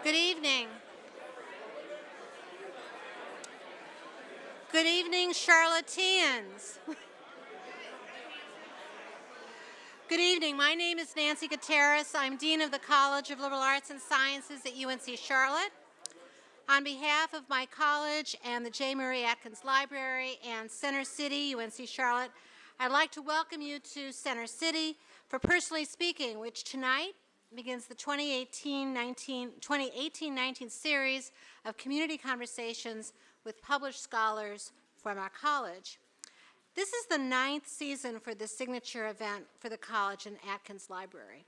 Good evening. Good evening, charlatans. Good evening. My name is Nancy Gutierrez. I'm Dean of the College of Liberal Arts and Sciences at UNC Charlotte. On behalf of my college and the J. Murray Atkins Library and Center City, UNC Charlotte, I'd like to welcome you to Center City for Personally Speaking, which tonight begins the 2018-19 series of community conversations with published scholars from our college. This is the 9th season for this signature event for the college and Atkins Library.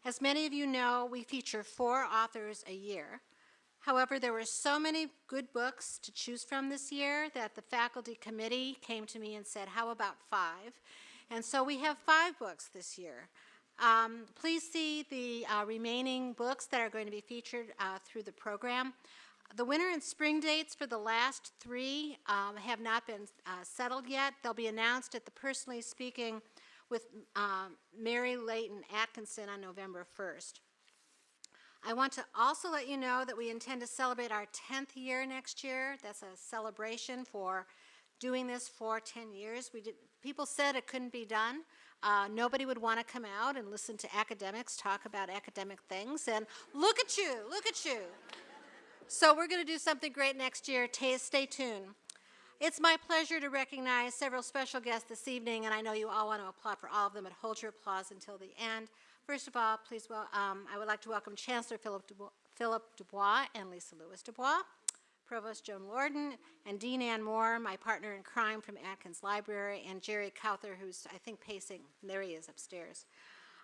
As many of you know, we feature 4 authors a year. However, there were so many good books to choose from this year that the faculty committee came to me and said, how about 5? And so we have 5 books this year. Please see the remaining books that are going to be featured through the program. The winter and spring dates for the last 3 have not been settled yet. They'll be announced at the Personally Speaking with Mary Layton Atkinson on November 1st. I want to also let you know that we intend to celebrate our 10th year next year. That's a celebration for doing this for 10 years. People said it couldn't be done. Nobody would want to come out and listen to academics talk about academic things. And look at you, look at you. So we're going to do something great next year. Stay tuned. It's my pleasure to recognize several special guests this evening, and I know you all want to applaud for all of them, but hold your applause until the end. First of all, please, I would like to welcome Chancellor Philip Dubois and Lisa Lewis Dubois, Provost Joan Lorden, and Dean Ann Moore, my partner in crime from Atkins Library, and Jerry Cowther, who's, I think, pacing. There he is upstairs.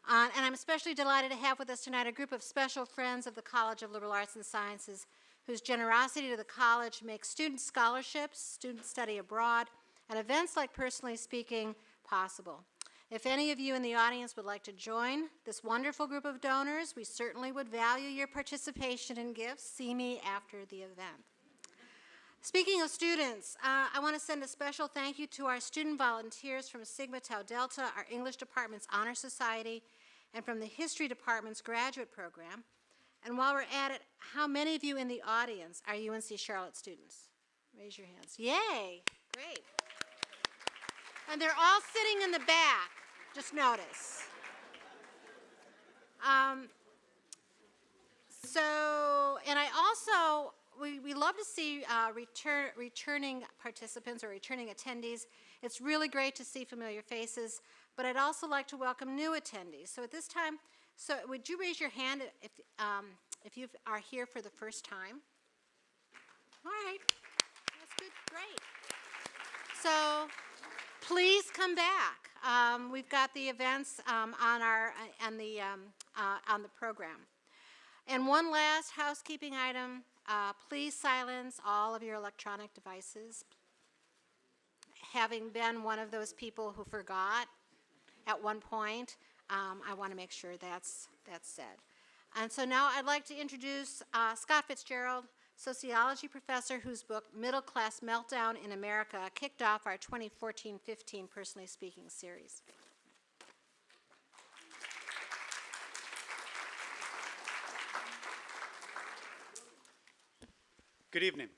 And I'm especially delighted to have with us tonight a group of special friends of the College of Liberal Arts and Sciences whose generosity to the college makes student scholarships, student study abroad, and events like Personally Speaking possible. If any of you in the audience would like to join this wonderful group of donors, we certainly would value your participation and gifts. See me after the event. Speaking of students, I want to send a special thank you to our student volunteers from Sigma Tau Delta, our English Department's Honor Society, and from the History Department's graduate program. And while we're at it, how many of you in the audience are UNC Charlotte students? Raise your hands. Yay, great. And they're all sitting in the back, just notice. And I also, we love to see returning participants or returning attendees. It's really great to see familiar faces, but I'd also like to welcome new attendees. So at this time, would you raise your hand if you are here for the first time? All right, that's good, great. So please come back. We've got the events on the program. And one last housekeeping item: please silence all of your electronic devices. Having been one of those people who forgot at one point, I want to make sure that's said. And so now I'd like to introduce Scott Fitzgerald, sociology professor whose book Middle Class Meltdown in America kicked off our 2014-15 Personally Speaking series. Good evening.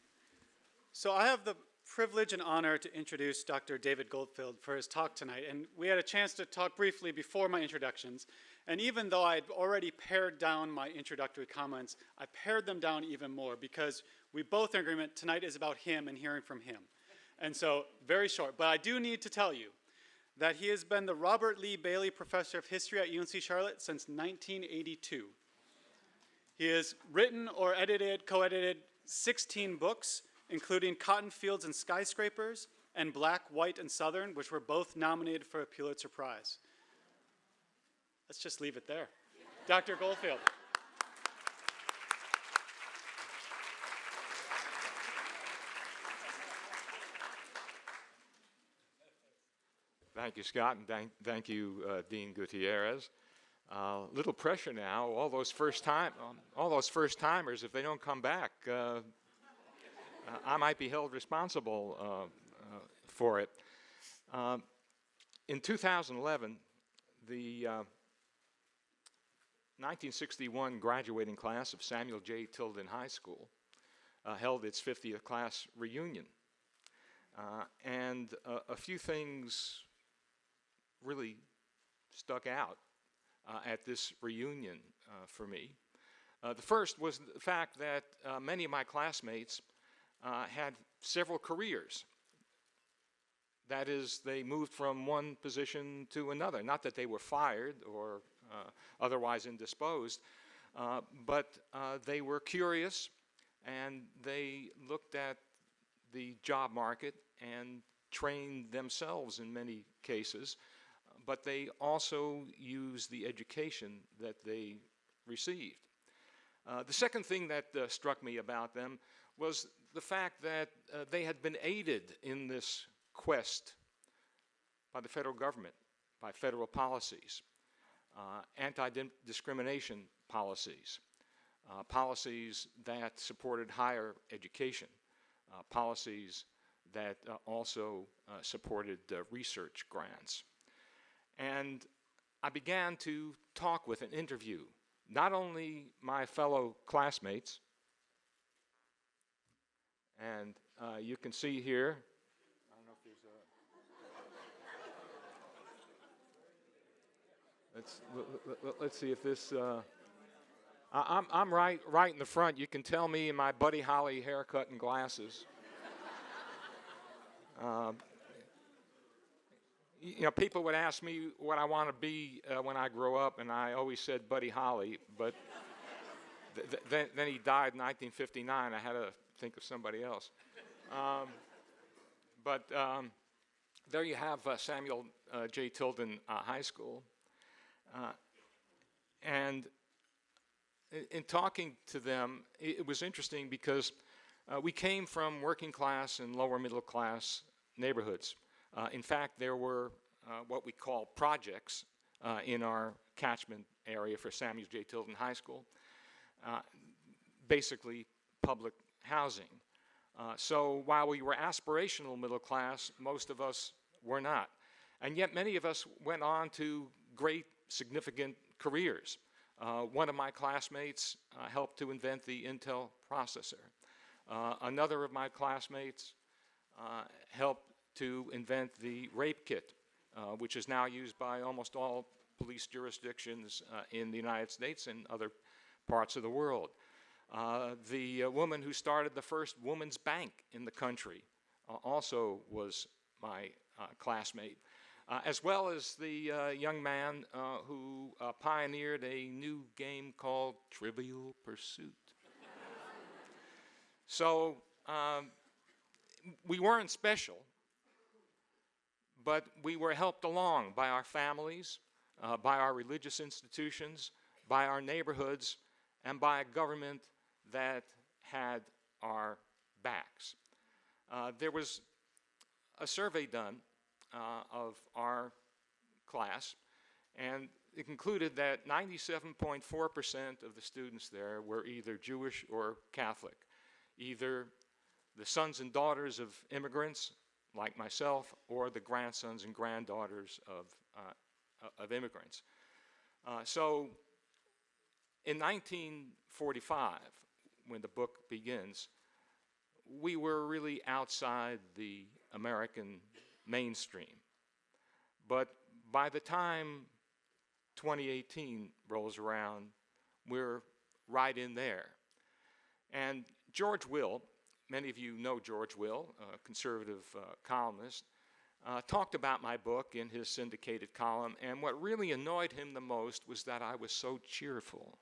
So I have the privilege and honor to introduce Dr. David Goldfield for his talk tonight. And we had a chance to talk briefly before my introductions. And even though I'd already pared down my introductory comments, I pared them down even more because we both in agreement tonight is about him and hearing from him. And so, very short. But I do need to tell you that he has been the Robert Lee Bailey Professor of History at UNC Charlotte since 1982. He has written or edited, co-edited 16 books, including Cotton Fields and Skyscrapers and Black, White, and Southern, which were both nominated for a Pulitzer Prize. Let's just leave it there. Dr. Goldfield. Thank you, Scott, and thank you, Dean Gutierrez. Little pressure now. All those first-timers, if they don't come back, I might be held responsible for it. In 2011, the 1961 graduating class of Samuel J. Tilden High School held its 50th class reunion. And a few things really stuck out at this reunion for me. The first was the fact that many of my classmates had several careers. That is, they moved from one position to another. Not that they were fired or otherwise indisposed, but they were curious and they looked at the job market and trained themselves in many cases, but they also used the education that they received. The second thing that struck me about them was the fact that they had been aided in this quest by the federal government, by federal policies, anti-discrimination policies, policies that supported higher education, policies that also supported research grants. And I began to talk with and interview not only my fellow classmates, and you can see here, I don't know if there's a, let's see if this, I'm right in the front. You can tell me in my Buddy Holly haircut and glasses. You know, people would ask me what I want to be when I grow up, and I always said Buddy Holly, but then he died in 1959. I had to think of somebody else. But there you have Samuel J. Tilden High School. And in talking to them, it was interesting because we came from working class and lower middle class neighborhoods. In fact, there were what we call projects in our catchment area for Samuel J. Tilden High School, basically public housing. So while we were aspirational middle class, most of us were not. And yet many of us went on to great, significant careers. One of my classmates helped to invent the Intel processor. Another of my classmates helped to invent the rape kit, which is now used by almost all police jurisdictions in the United States and other parts of the world. The woman who started the first woman's bank in the country also was my classmate, as well as the young man who pioneered a new game called Trivial Pursuit. So we weren't special, but we were helped along by our families, by our religious institutions, by our neighborhoods, and by a government that had our backs. There was a survey done of our class, and it concluded that 97.4% of the students there were either Jewish or Catholic, either the sons and daughters of immigrants like myself, or the grandsons and granddaughters of immigrants. So in 1945, when the book begins, we were really outside the American mainstream. But by the time 2018 rolls around, we're right in there. And George Will, many of you know George Will, a conservative columnist, talked about my book in his syndicated column, and what really annoyed him the most was that I was so cheerful.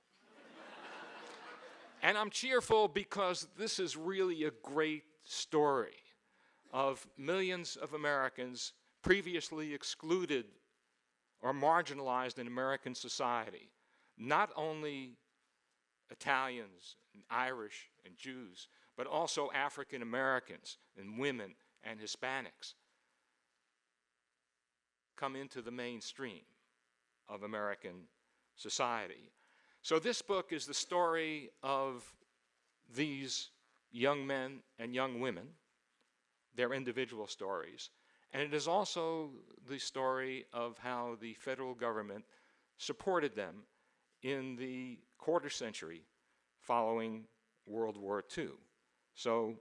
And I'm cheerful because this is really a great story of millions of Americans previously excluded or marginalized in American society, not only Italians and Irish and Jews, but also African Americans and women and Hispanics come into the mainstream of American society. So this book is the story of these young men and young women, their individual stories, and it is also the story of how the federal government supported them in the quarter century following World War II. So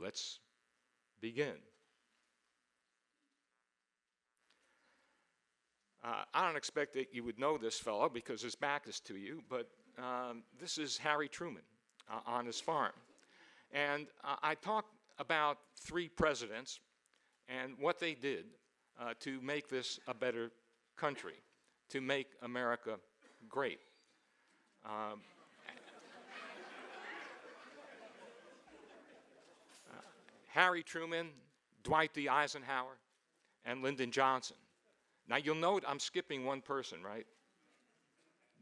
let's begin. I don't expect that you would know this fellow because his back is to you, but this is Harry Truman on his farm. And I talked about 3 presidents and what they did to make this a better country, to make America great. Harry Truman, Dwight D. Eisenhower, and Lyndon Johnson. Now you'll note I'm skipping one person, right?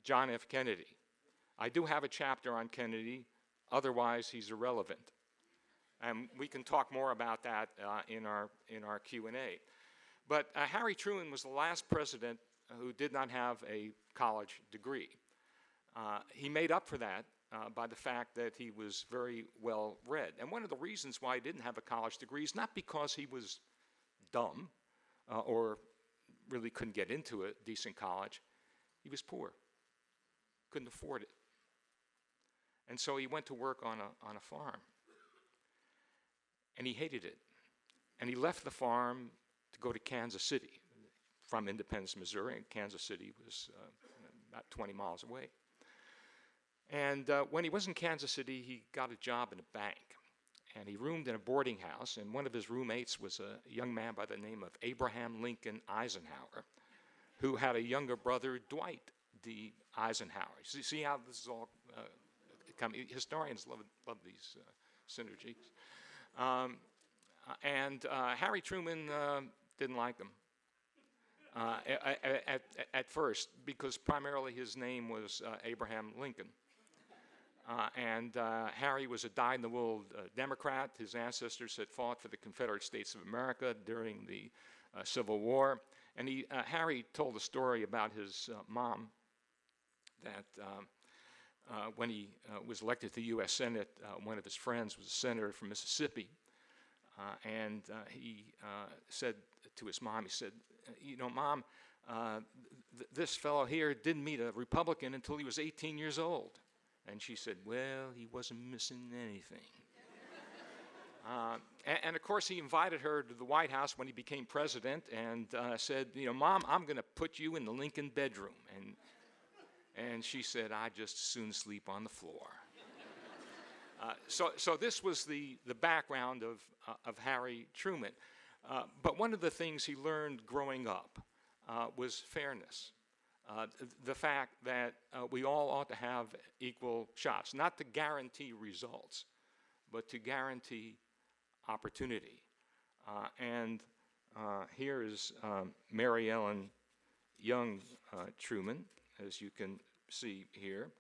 John F. Kennedy. I do have a chapter on Kennedy, otherwise he's irrelevant. And we can talk more about that in our Q&A. But Harry Truman was the last president who did not have a college degree. He made up for that by the fact that he was very well read. And one of the reasons why he didn't have a college degree is not because he was dumb or really couldn't get into a decent college. He was poor, couldn't afford it. And so he went to work on a farm. And he hated it. And he left the farm to go to Kansas City from Independence, Missouri. And Kansas City was about 20 miles away. And when he was in Kansas City, he got a job in a bank. And he roomed in a boarding house. And one of his roommates was a young man by the name of Abraham Lincoln Eisenhower, who had a younger brother, Dwight D. Eisenhower. See how this is all coming? Historians love these synergies. And Harry Truman didn't like them at first, because primarily his name was Abraham Lincoln. And Harry was a dyed-in-the-wool Democrat. His ancestors had fought for the Confederate States of America during the Civil War. And Harry told a story about his mom that when he was elected to the U.S. Senate, one of his friends was a senator from Mississippi. And he said to his mom, he said, you know, Mom, this fellow here didn't meet a Republican until he was 18 years old. And she said, well, he wasn't missing anything. And of course, he invited her to the White House when he became president and said, you know, Mom, I'm going to put you in the Lincoln bedroom. And she said, I'd just as soon sleep on the floor. So this was the background of Harry Truman. But one of the things he learned growing up was fairness. The fact that we all ought to have equal shots, not to guarantee results, but to guarantee opportunity. And here is Mary Ellen Young Truman, as you can see here,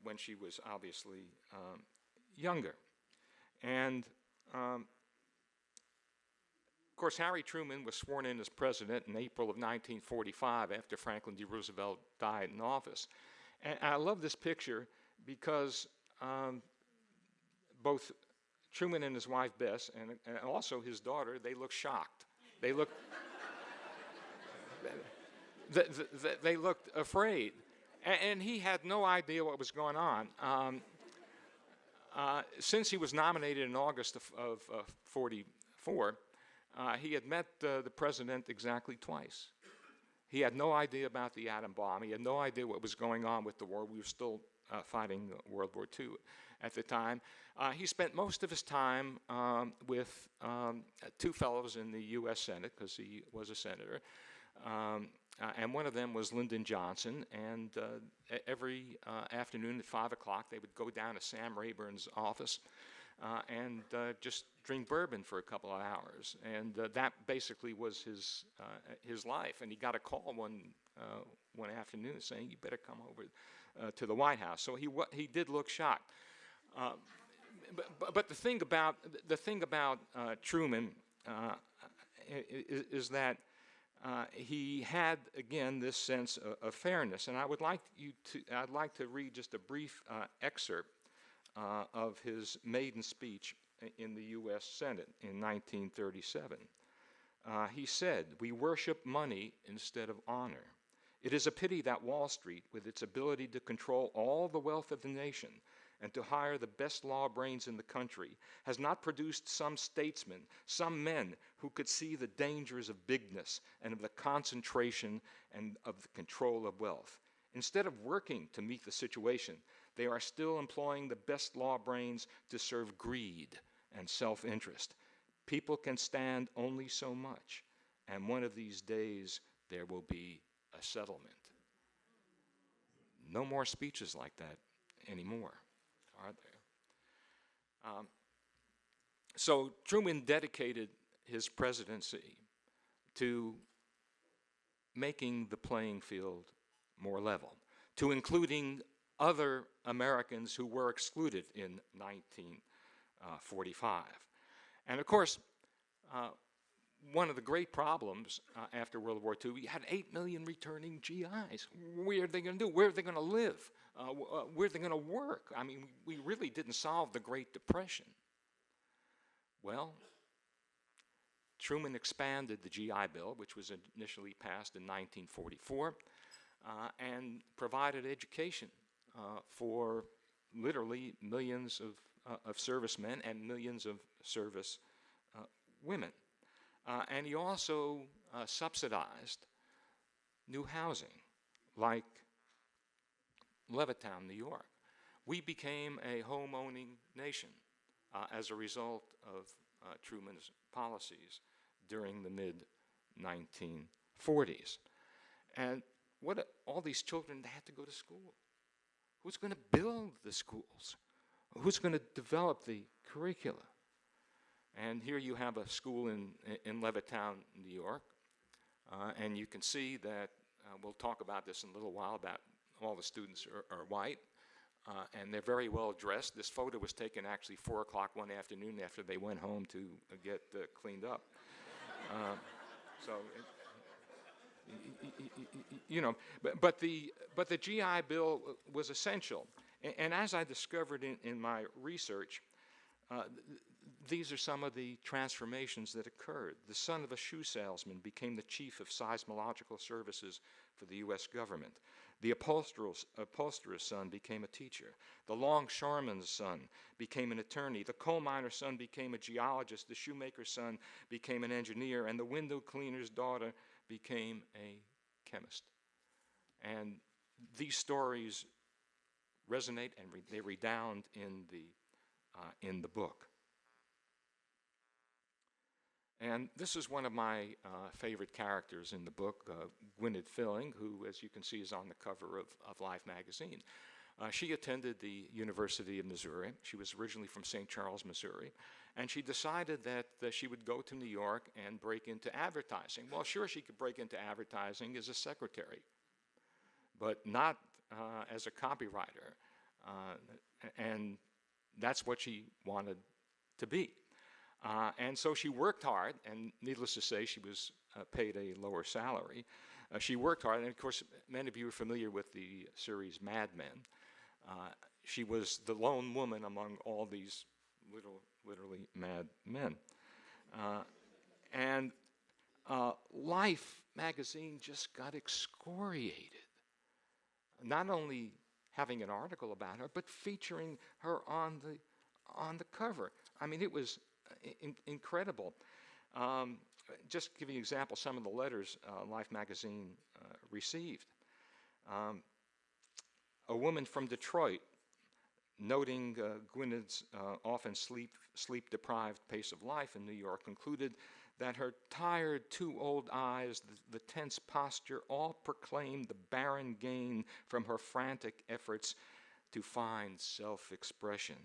when she was obviously younger. And of course, Harry Truman was sworn in as president in April of 1945 after Franklin D. Roosevelt died in office. And I love this picture because both Truman and his wife Bess and also his daughter, they look shocked. They looked they looked afraid. And he had no idea what was going on. Since he was nominated in August of 44, he had met the president exactly twice. He had no idea about the atom bomb. He had no idea what was going on with the war. We were still fighting World War II at the time. He spent most of his time with 2 fellows in the U.S. Senate, because he was a senator. And one of them was Lyndon Johnson. And every afternoon at 5 o'clock, they would go down to Sam Rayburn's office and just drink bourbon for a couple of hours. And that basically was his life. And he got a call one afternoon saying, you better come over to the White House. So he did look shocked. But the thing about Truman is that he had, again, this sense of fairness. And I'd like to read just a brief excerpt of his maiden speech in the U.S. Senate in 1937. He said, "We worship money instead of honor. It is a pity that Wall Street, with its ability to control all the wealth of the nation and to hire the best law brains in the country, has not produced some statesmen, some men who could see the dangers of bigness and of the concentration and of the control of wealth. Instead of working to meet the situation, they are still employing the best law brains to serve greed and self-interest. People can stand only so much, and one of these days there will be a settlement. No more speeches like that anymore, are there? So Truman dedicated his presidency to making the playing field more level, to including other Americans who were excluded in 1945. And of course, one of the great problems after World War II, we had 8 million returning GIs. Where are they going to do? Where are they going to live? Where are they going to work? I mean, we really didn't solve the Great Depression. Well, Truman expanded the GI Bill, which was initially passed in 1944, and provided education for literally millions of servicemen and millions of service women. And he also subsidized new housing, like Levittown, New York. We became a home-owning nation as a result of Truman's policies during the mid-1940s. And all these children, they had to go to school. Who's going to build the schools? Who's going to develop the curricula? And here you have a school in Levittown, New York, and you can see that, we'll talk about this in a little while, about all the students are white, and they're very well dressed. This photo was taken actually 4 o'clock one afternoon after they went home to get cleaned up. But the GI Bill was essential. And as I discovered in my research, these are some of the transformations that occurred. The son of a shoe salesman became the chief of seismological services for the U.S. government. The upholsterer's son became a teacher. The longshoreman's son became an attorney. The coal miner's son became a geologist. The shoemaker's son became an engineer. And the window cleaner's daughter became a chemist. And these stories resonate and they redound in the book. And this is one of my favorite characters in the book, Gwyneth Filling, who, as you can see, is on the cover of Life magazine. She attended the University of Missouri. She was originally from St. Charles, Missouri. And she decided that she would go to New York and break into advertising. Well, sure, she could break into advertising as a secretary, but not as a copywriter. And that's what she wanted to be. And so she worked hard, and needless to say, she was paid a lower salary. She worked hard, and of course, many of you are familiar with the series Mad Men. She was the lone woman among all these literally mad men. And Life magazine just got excoriated, not only having an article about her, but featuring her on the cover. I mean, it was incredible. Just to give you an example, some of the letters Life magazine received. A woman from Detroit, noting Gwyneth's often sleep-deprived pace of life in New York, concluded that her tired, too old eyes, the tense posture, all proclaimed the barren gain from her frantic efforts to find self-expression.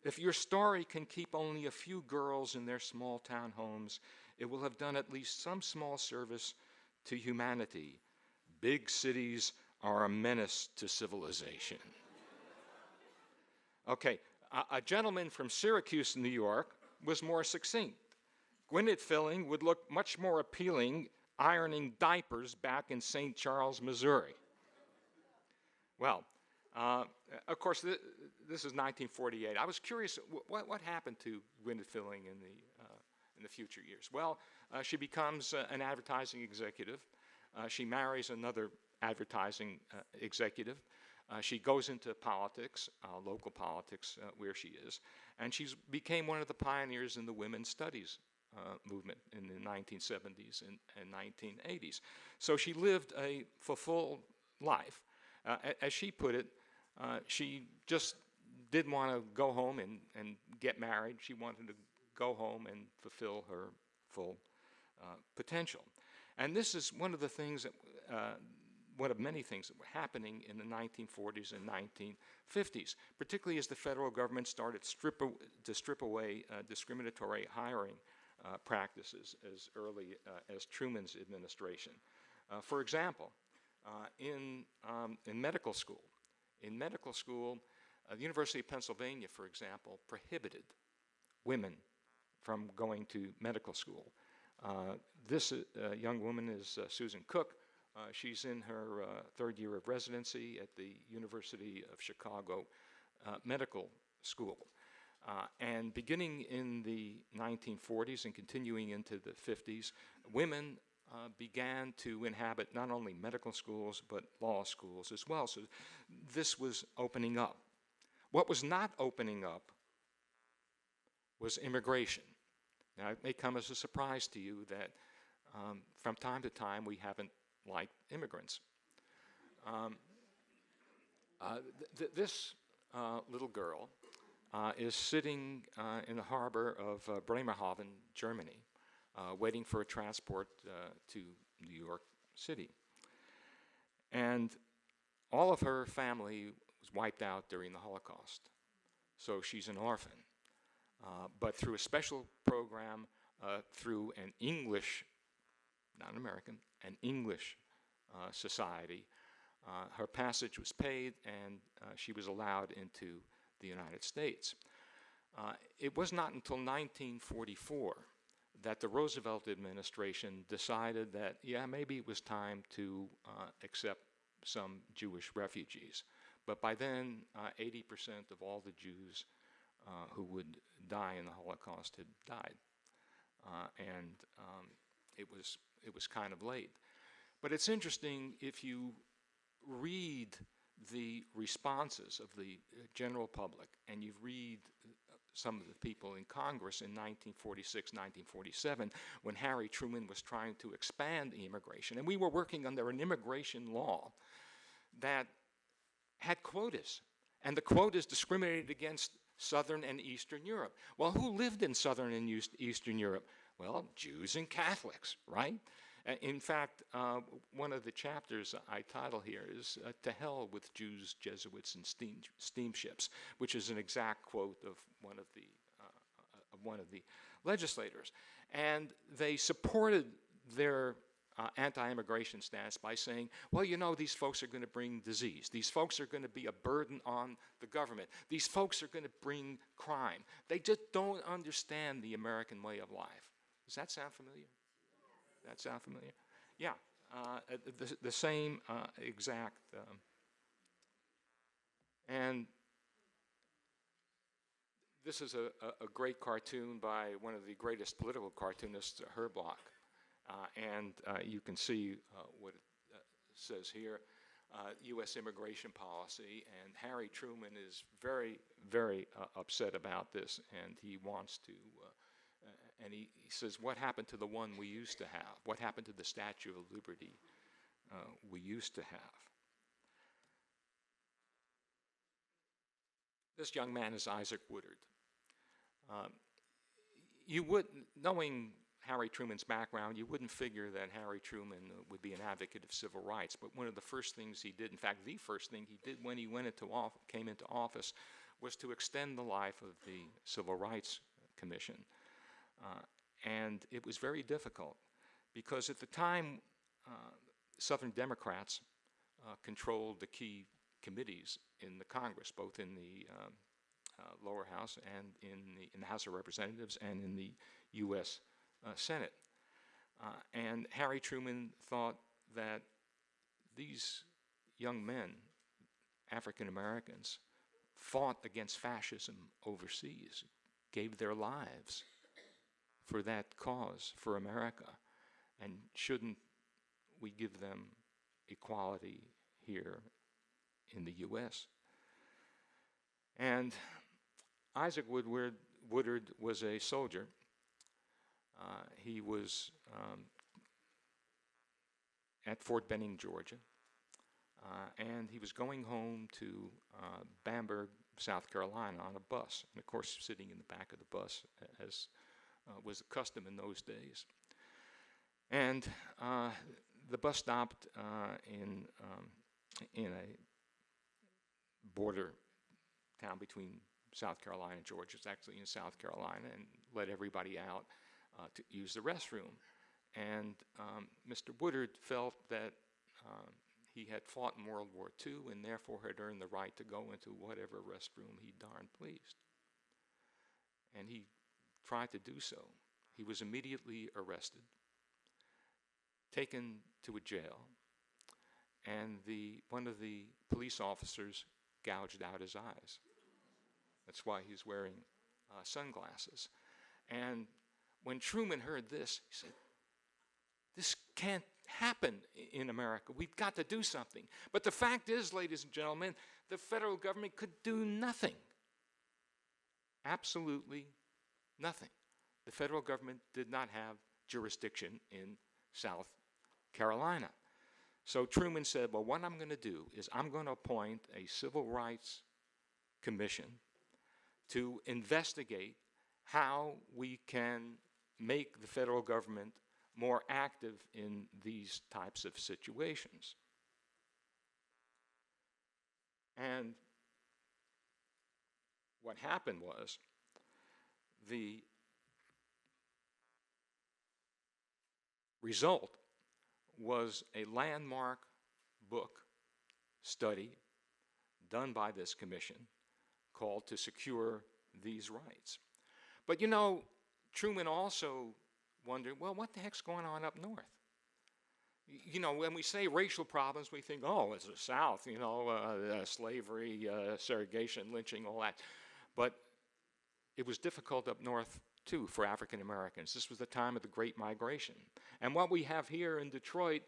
If your story can keep only a few girls in their small town homes, it will have done at least some small service to humanity. Big cities are a menace to civilization. Okay, a gentleman from Syracuse, New York, was more succinct. Gwyneth Filling would look much more appealing ironing diapers back in St. Charles, Missouri. Well, of course, this is 1948. I was curious, what happened to Gwyneth Filling in the future years? Well, she becomes an advertising executive. She marries another advertising executive. She goes into politics, local politics, where she is, and she became one of the pioneers in the women's studies movement in the 1970s and 1980s. So she lived a fulfilled life. As she put it, she just didn't want to go home and get married. She wanted to go home and fulfill her full potential. And this is one of the things that, one of many things that were happening in the 1940s and 1950s, particularly as the federal government started to strip away discriminatory hiring practices as early as Truman's administration. For example, in medical school, the University of Pennsylvania, for example, prohibited women from going to medical school. This young woman is Susan Cook. She's in her third year of residency at the University of Chicago Medical School. And beginning in the 1940s and continuing into the 50s, women began to inhabit not only medical schools but law schools as well. So this was opening up. What was not opening up was immigration. Now, it may come as a surprise to you that from time to time we haven't liked immigrants. This little girl is sitting in the harbor of Bremerhaven, Germany, waiting for a transport to New York City. And all of her family was wiped out during the Holocaust, so she's an orphan. But through a special program, through an English, not an American, an English society, her passage was paid and she was allowed into the United States. It was not until 1944 that the Roosevelt administration decided that, yeah, maybe it was time to accept some Jewish refugees. But by then, 80% of all the Jews who would die in the Holocaust had died. And it was kind of late. But it's interesting if you read the responses of the general public and you read some of the people in Congress in 1946, 1947, when Harry Truman was trying to expand immigration. And we were working under an immigration law that had quotas. And the quotas discriminated against Southern and Eastern Europe. Well, who lived in Southern and Eastern Europe? Well, Jews and Catholics, right? In fact, one of the chapters I title here is "To Hell with Jews, Jesuits, and Steamships," which is an exact quote of one of the legislators. And they supported their anti-immigration stance by saying, well, you know, these folks are going to bring disease. These folks are going to be a burden on the government. These folks are going to bring crime. They just don't understand the American way of life. Does that sound familiar? That sound familiar? Yeah, the same exact. And this is a great cartoon by one of the greatest political cartoonists, Herb Bloch. And you can see what it says here, U.S. immigration policy. And Harry Truman is very, very upset about this, and he wants to, and he says, what happened to the one we used to have? What happened to the Statue of Liberty we used to have? This young man is Isaac Woodard. You would, knowing Harry Truman's background, you wouldn't figure that Harry Truman would be an advocate of civil rights, but one of the first things he did, in fact, the first thing he did when he came into office, was to extend the life of the Civil Rights Commission. And it was very difficult, because at the time, Southern Democrats controlled the key committees in the Congress, both in the lower house and in the House of Representatives and in the U.S. Senate. And Harry Truman thought that these young men, African Americans, fought against fascism overseas, gave their lives for that cause, for America, and shouldn't we give them equality here in the U.S. And Isaac Woodard was a soldier. He was at Fort Benning, Georgia, and he was going home to Bamberg, South Carolina on a bus, and of course sitting in the back of the bus, as was the custom in those days. And the bus stopped in a border town between South Carolina and Georgia. It's actually in South Carolina, and let everybody out to use the restroom. And Mr. Woodard felt that he had fought in World War II and therefore had earned the right to go into whatever restroom he darn pleased. And he tried to do so. He was immediately arrested, taken to a jail, and one of the police officers gouged out his eyes. That's why he's wearing sunglasses. And when Truman heard this, he said, "This can't happen in America. We've got to do something." But the fact is, ladies and gentlemen, the federal government could do nothing. Absolutely nothing. The federal government did not have jurisdiction in South Carolina. So Truman said, well, what I'm going to do is I'm going to appoint a civil rights commission to investigate how we can make the federal government more active in these types of situations. And what happened was the result was a landmark book study done by this commission called To Secure These Rights. But you know, Truman also wondered, well, what the heck's going on up north? You know, when we say racial problems, we think, oh, it's the South, you know, slavery, segregation, lynching, all that. But it was difficult up north, too, for African Americans. This was the time of the Great Migration. And what we have here in Detroit,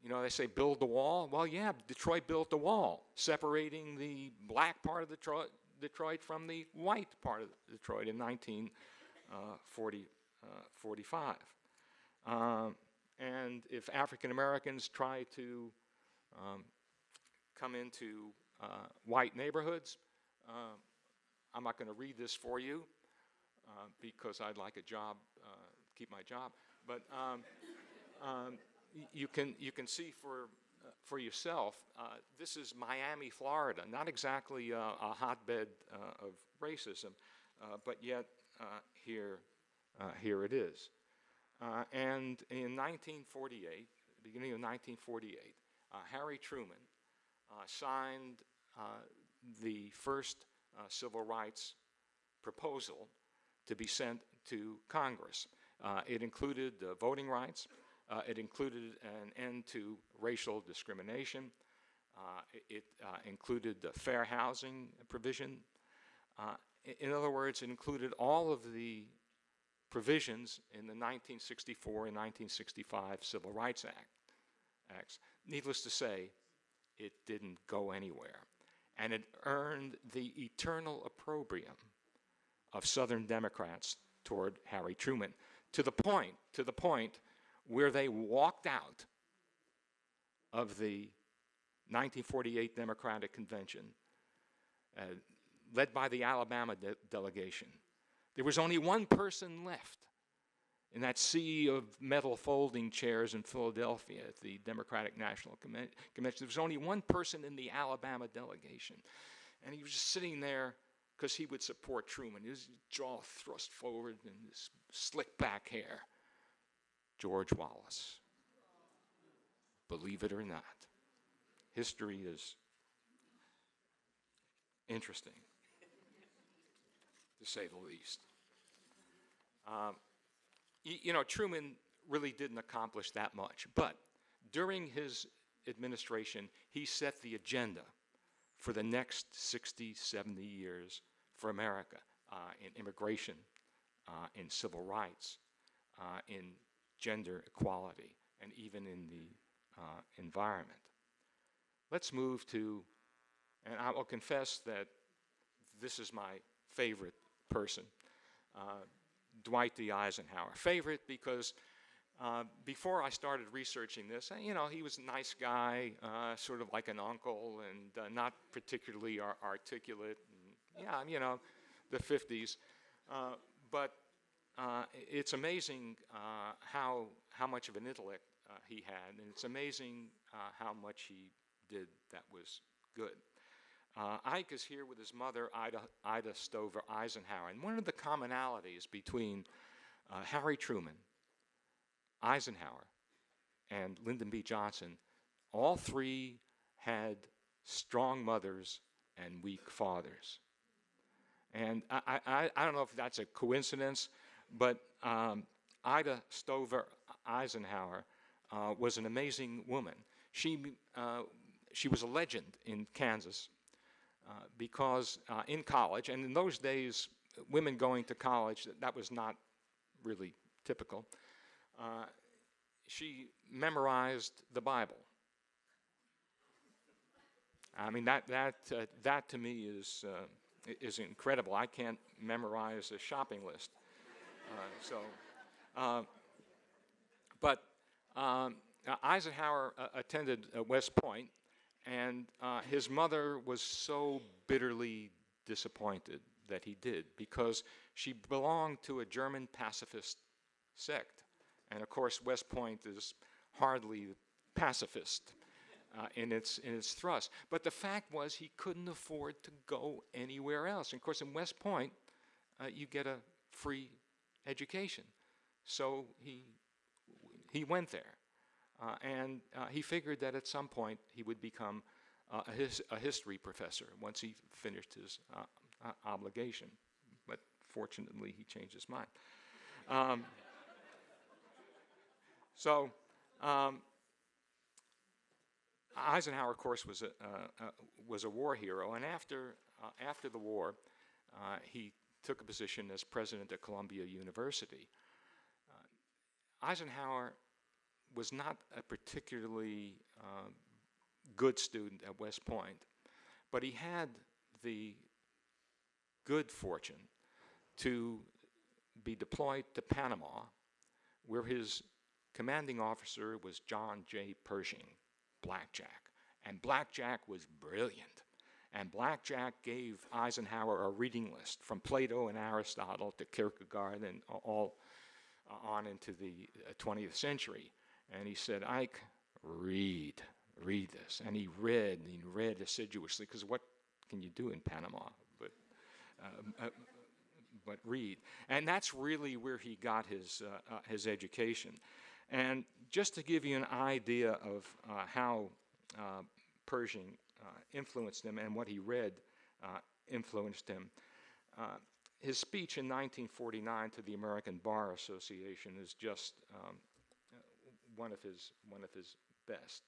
you know, they say build the wall. Well, yeah, Detroit built the wall, separating the black part of Detroit from the white part of Detroit in 1945. And if African Americans try to come into white neighborhoods, I'm not going to read this for you because I'd like a job, keep my job. But you can see for yourself. This is Miami, Florida. Not exactly a hotbed of racism, but yet here it is. And in 1948, beginning of 1948, Harry Truman signed the first civil rights proposal to be sent to Congress. It included voting rights. It included an end to racial discrimination. It included the fair housing provision. In other words, it included all of the provisions in the 1964 and 1965 Civil Rights Acts. Needless to say, it didn't go anywhere. And it earned the eternal opprobrium of Southern Democrats toward Harry Truman, to the point where they walked out of the 1948 Democratic Convention, led by the Alabama delegation. There was only one person left in that sea of metal folding chairs in Philadelphia at the Democratic National Convention. There was only one person in the Alabama delegation. And he was just sitting there because he would support Truman. His jaw thrust forward and his slick back hair. George Wallace. Believe it or not. History is interesting, to say the least. You know, Truman really didn't accomplish that much, but during his administration, he set the agenda for the next 60, 70 years for America in immigration, in civil rights, in gender equality, and even in the environment. Let's move to, and I will confess that this is my favorite person, Dwight D. Eisenhower. Favorite because before I started researching this, he was a nice guy, sort of like an uncle, and not particularly articulate. And, yeah, the 50s. But it's amazing how much of an intellect he had, and it's amazing how much he did that was good. Ike is here with his mother, Ida Stover Eisenhower, and one of the commonalities between Harry Truman, Eisenhower, and Lyndon B. Johnson, all three had strong mothers and weak fathers. And I don't know if that's a coincidence, but Ida Stover Eisenhower was an amazing woman. She was a legend in Kansas because in college, and in those days, women going to college, that was not really typical. She memorized the Bible. I mean, that to me is incredible. I can't memorize a shopping list. But Eisenhower attended West Point, and his mother was so bitterly disappointed that he did because she belonged to a German pacifist sect. And of course, West Point is hardly pacifist in its thrust. But the fact was he couldn't afford to go anywhere else. And of course, in West Point, you get a free education. So he went there. And he figured that at some point he would become a history professor once he finished his obligation. But fortunately, he changed his mind. Eisenhower, of course, was a war hero, and after the war, he took a position as president at Columbia University. Eisenhower was not a particularly good student at West Point, but he had the good fortune to be deployed to Panama, where his commanding officer was John J. Pershing, Blackjack. And Blackjack was brilliant. And Blackjack gave Eisenhower a reading list from Plato and Aristotle to Kierkegaard and all on into the 20th century. And he said, Ike, read this. And he read assiduously, because what can you do in Panama but read? And that's really where he got his education. And just to give you an idea of how Pershing influenced him and what he read influenced him, his speech in 1949 to the American Bar Association is just one of his best.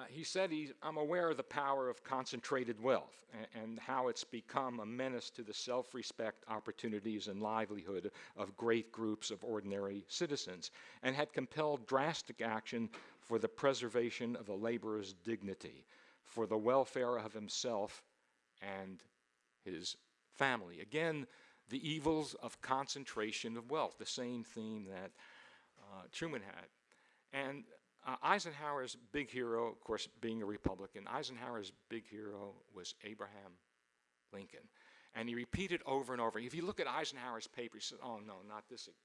He said, I'm aware of the power of concentrated wealth and how it's become a menace to the self-respect, opportunities, and livelihood of great groups of ordinary citizens, and had compelled drastic action for the preservation of the laborer's dignity, for the welfare of himself and his family. Again, the evils of concentration of wealth, the same theme that Truman had. And Eisenhower's big hero, of course, being a Republican, Eisenhower's big hero was Abraham Lincoln. And he repeated over and over. If you look at Eisenhower's paper, he says, oh, no, not this saying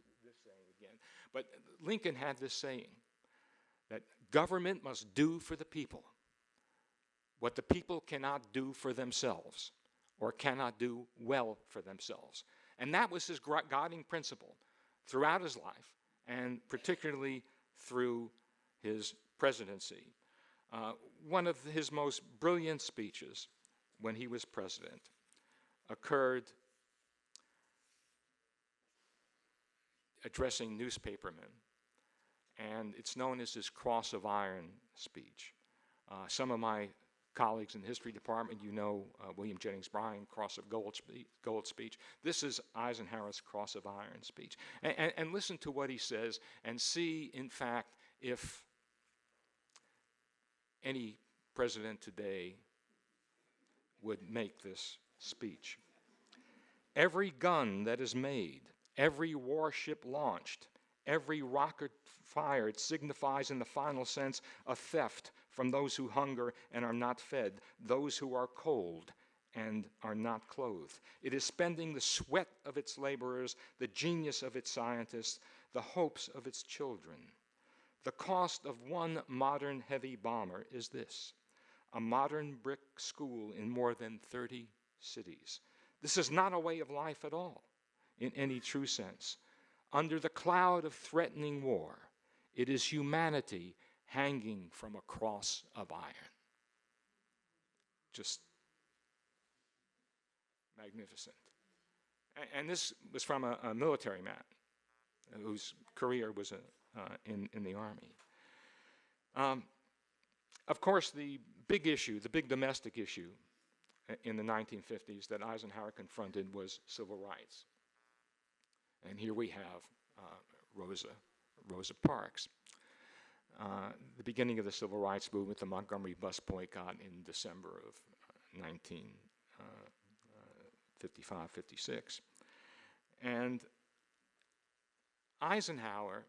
again. But Lincoln had this saying, that government must do for the people what the people cannot do for themselves or cannot do well for themselves. And that was his guiding principle throughout his life, and particularly through his presidency. One of his most brilliant speeches when he was president occurred addressing newspapermen, and it's known as his Cross of Iron speech. Some of my colleagues in the history department, you know William Jennings Bryan, Cross of Gold speech. This is Eisenhower's Cross of Iron speech. And listen to what he says and see, in fact, if any president today would make this speech. Every gun that is made, every warship launched, every rocket fired signifies in the final sense a theft from those who hunger and are not fed, those who are cold and are not clothed. It is spending the sweat of its laborers, the genius of its scientists, the hopes of its children. The cost of one modern heavy bomber is this: a modern brick school in more than 30 cities. This is not a way of life at all, in any true sense. Under the cloud of threatening war, it is humanity hanging from a cross of iron. Just magnificent. And this was from a military man whose career was in the Army. Of course, the big issue, the big domestic issue in the 1950s that Eisenhower confronted was civil rights. And here we have Rosa Parks. The beginning of the civil rights movement, the Montgomery bus boycott in December of 1955, 56. And Eisenhower,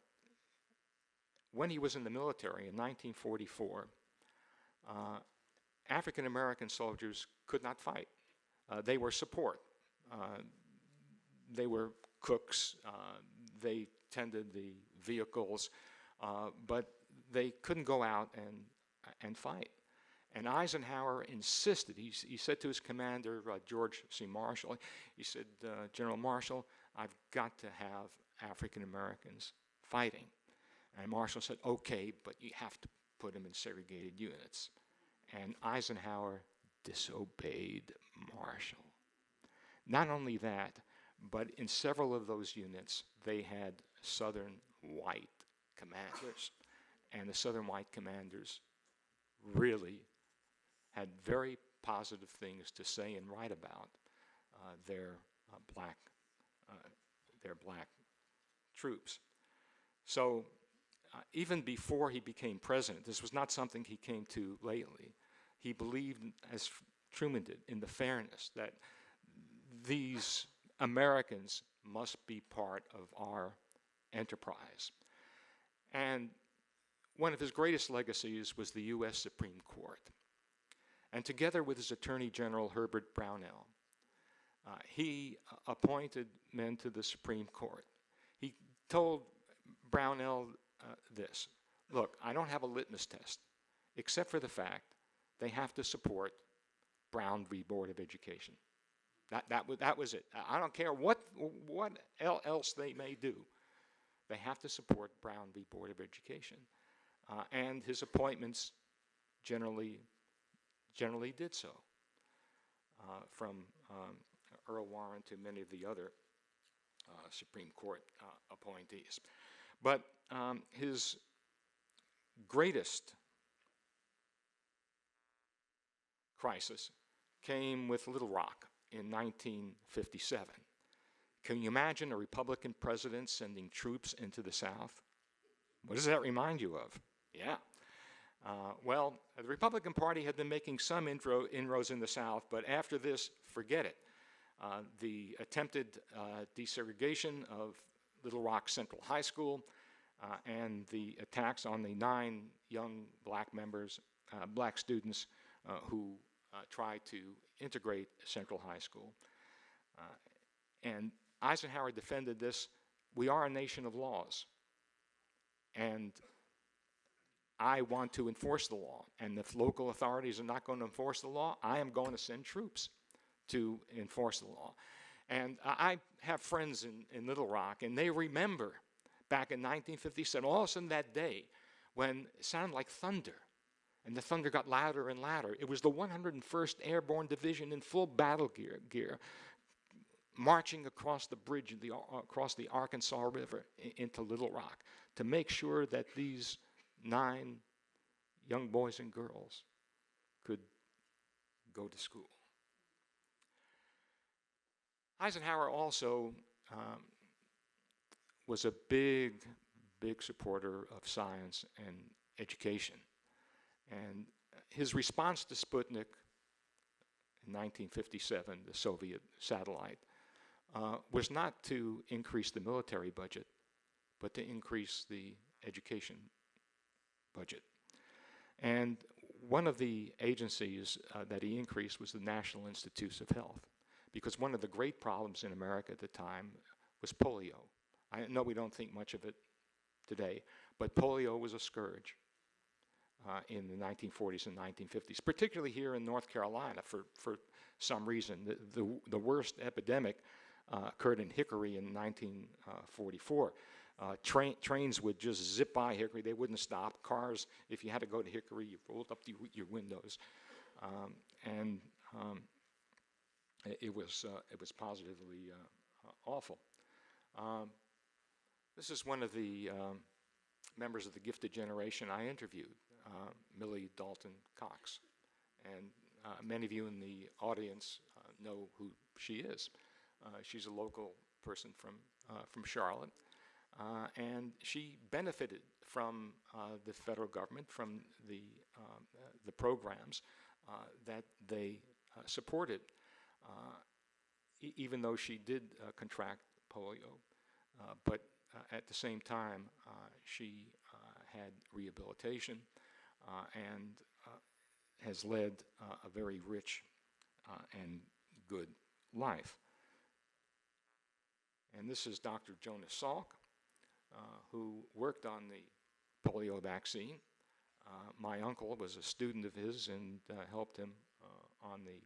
when he was in the military in 1944, African American soldiers could not fight. They were support. They were cooks. They tended the vehicles, but they couldn't go out and fight. And Eisenhower insisted. He said to his commander, George C. Marshall, he said, General Marshall, I've got to have African Americans fighting. And Marshall said, okay, but you have to put them in segregated units. And Eisenhower disobeyed Marshall. Not only that, but in several of those units, they had Southern white commanders. And the Southern white commanders really had very positive things to say and write about their black troops. So even before he became president, this was not something he came to lately. He believed, as Truman did, in the fairness that these Americans must be part of our enterprise. And one of his greatest legacies was the U.S. Supreme Court. And together with his Attorney General, Herbert Brownell, he appointed men to the Supreme Court. He told Brownell this: look, I don't have a litmus test, except for the fact they have to support Brown v. Board of Education. That was it. I don't care what else they may do. They have to support Brown v. Board of Education. And his appointments generally did so, from Earl Warren to many of the other Supreme Court appointees. But his greatest crisis came with Little Rock in 1957. Can you imagine a Republican president sending troops into the South? What does that remind you of? Yeah. Well, the Republican Party had been making some inroads in the South, but after this, forget it. The attempted desegregation of Little Rock Central High School and the attacks on the 9 young black students who tried to integrate Central High School. And Eisenhower defended this. We are a nation of laws, and I want to enforce the law. And if local authorities are not going to enforce the law, I am going to send troops to enforce the law. And I have friends in Little Rock, and they remember back in 1957, all of a sudden that day, when it sounded like thunder, and the thunder got louder and louder. It was the 101st Airborne Division in full battle gear marching across the bridge, across the Arkansas River into Little Rock to make sure that these 9 young boys and girls could go to school. Eisenhower also was a big supporter of science and education. And his response to Sputnik in 1957, the Soviet satellite, was not to increase the military budget, but to increase the education budget. And one of the agencies that he increased was the National Institutes of Health, because one of the great problems in America at the time was polio. I know we don't think much of it today, but polio was a scourge in the 1940s and 1950s, particularly here in North Carolina for some reason. The worst epidemic occurred in Hickory in 1944. Trains would just zip by Hickory. They wouldn't stop. Cars, if you had to go to Hickory, you rolled up your windows. It was positively awful. This is one of the members of the gifted generation I interviewed, Millie Dalton Cox. And many of you in the audience know who she is. She's a local person from Charlotte. And she benefited from the federal government, from the programs that they supported, even though she did contract polio. But at the same time, she had rehabilitation and has led a very rich and good life. And this is Dr. Jonas Salk, who worked on the polio vaccine. My uncle was a student of his and helped him on the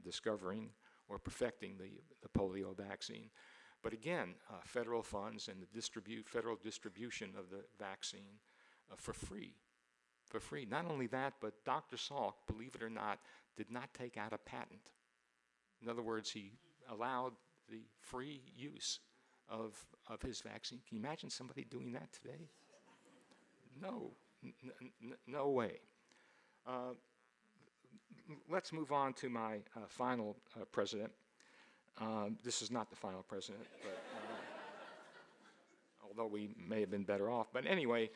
discovering or perfecting the polio vaccine. But again, federal funds and the federal distribution of the vaccine for free. Not only that, but Dr. Salk, believe it or not, did not take out a patent. In other words, he allowed the free use of his vaccine. Can you imagine somebody doing that today? No way. Let's move on to my final president. This is not the final president, but although we may have been better off. But anyway,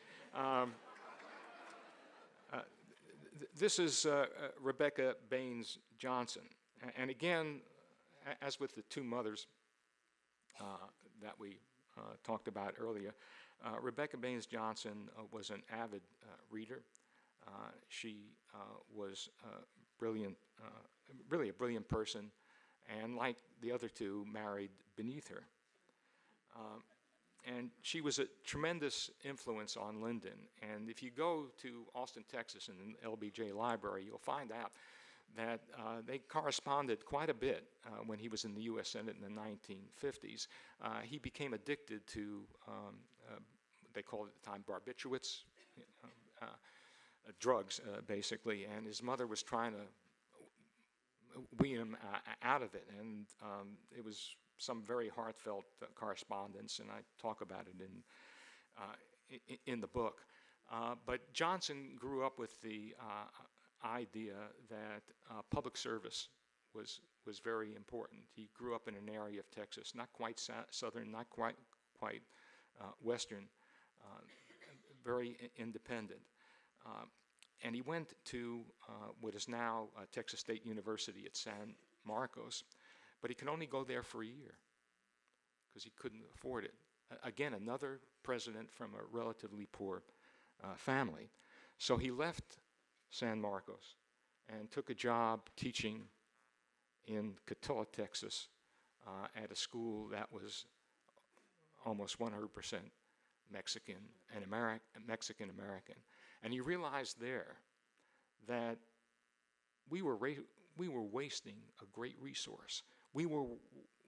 this is Rebecca Baines Johnson. And again, as with the two mothers that we talked about earlier, Rebecca Baines Johnson was an avid reader. She was brilliant, really a brilliant person, and like the other two, married beneath her. And she was a tremendous influence on Lyndon. And if you go to Austin, Texas, in the LBJ Library, you'll find out that they corresponded quite a bit when he was in the U.S. Senate in the 1950s. He became addicted to, they called it at the time, barbiturates, drugs, basically, and his mother was trying to wean him out of it, and it was some very heartfelt correspondence, and I talk about it in the book. But Johnson grew up with the idea that public service was very important. He grew up in an area of Texas, not quite southern, not quite western, very independent. And he went to what is now Texas State University at San Marcos, but he could only go there for a year because he couldn't afford it. Again, another president from a relatively poor family. So he left San Marcos and took a job teaching in Catilla, Texas, at a school that was almost 100% Mexican American. And he realized there that we were wasting a great resource. We were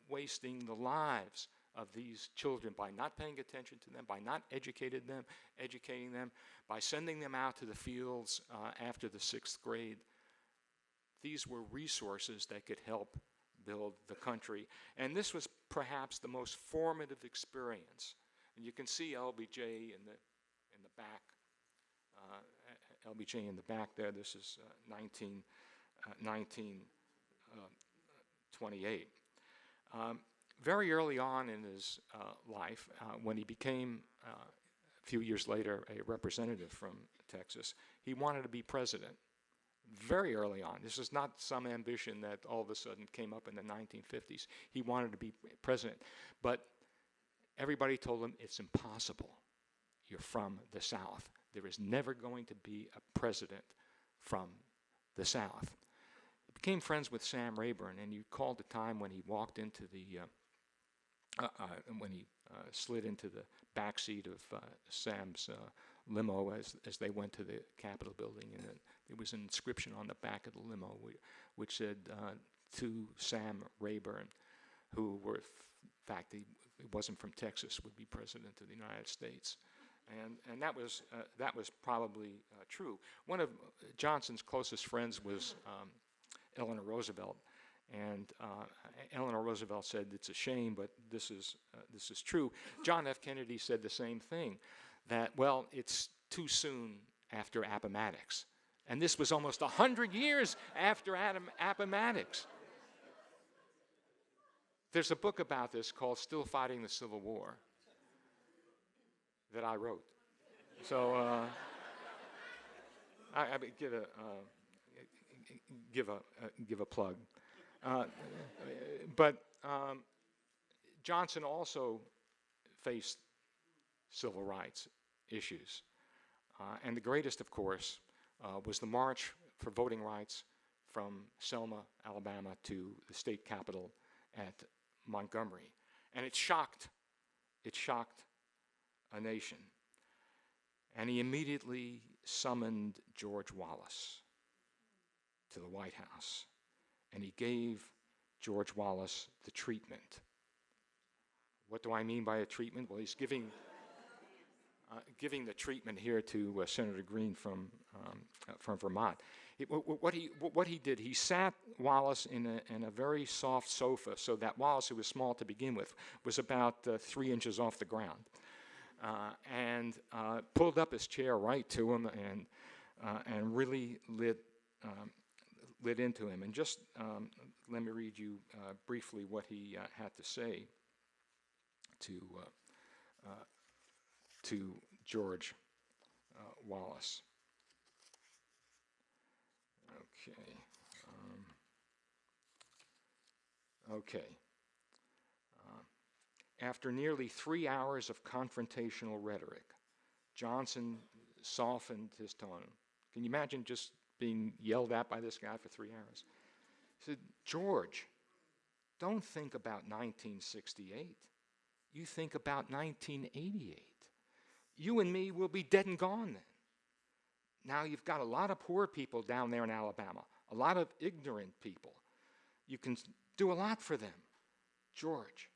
wasting the lives of these children by not paying attention to them, by not educating them, by sending them out to the fields after the 6th grade. These were resources that could help build the country. And this was perhaps the most formative experience. And you can see LBJ in the back, LBJ in the back there. This is 1928. Very early on in his life, when he became, a few years later, a representative from Texas, he wanted to be president. Very early on. This is not some ambition that all of a sudden came up in the 1950s. He wanted to be president. But everybody told him, it's impossible. You're from the South. There is never going to be a president from the South. He became friends with Sam Rayburn, and you called the time when he walked into the, when he slid into the back seat of Sam's limo as they went to the Capitol building, and there was an inscription on the back of the limo which said, to Sam Rayburn, who were, in fact, he wasn't from Texas, would be president of the United States. And that was probably true. One of Johnson's closest friends was Eleanor Roosevelt, and Eleanor Roosevelt said, it's a shame, but this is true. John F. Kennedy said the same thing, that, well, it's too soon after Appomattox. And this was almost 100 years after Appomattox. There's a book about this called Still Fighting the Civil War that I wrote. So I give a plug. But Johnson also faced civil rights issues. And the greatest, of course, was the March for Voting Rights from Selma, Alabama to the state capitol at Montgomery. And it shocked a nation. And he immediately summoned George Wallace to the White House. And he gave George Wallace the treatment. What do I mean by a treatment? Well, he's giving the treatment here to Senator Green from Vermont. What he did, he sat Wallace in a very soft sofa, so that Wallace, who was small to begin with, was about 3 inches off the ground, and pulled up his chair right to him and really lit into him. And just let me read you briefly what he had to say to George Wallace. Okay. After nearly 3 hours of confrontational rhetoric, Johnson softened his tone. Can you imagine just being yelled at by this guy for 3 hours? He said, George, don't think about 1968. You think about 1988. You and me will be dead and gone then. Now you've got a lot of poor people down there in Alabama, a lot of ignorant people. You can do a lot for them. George,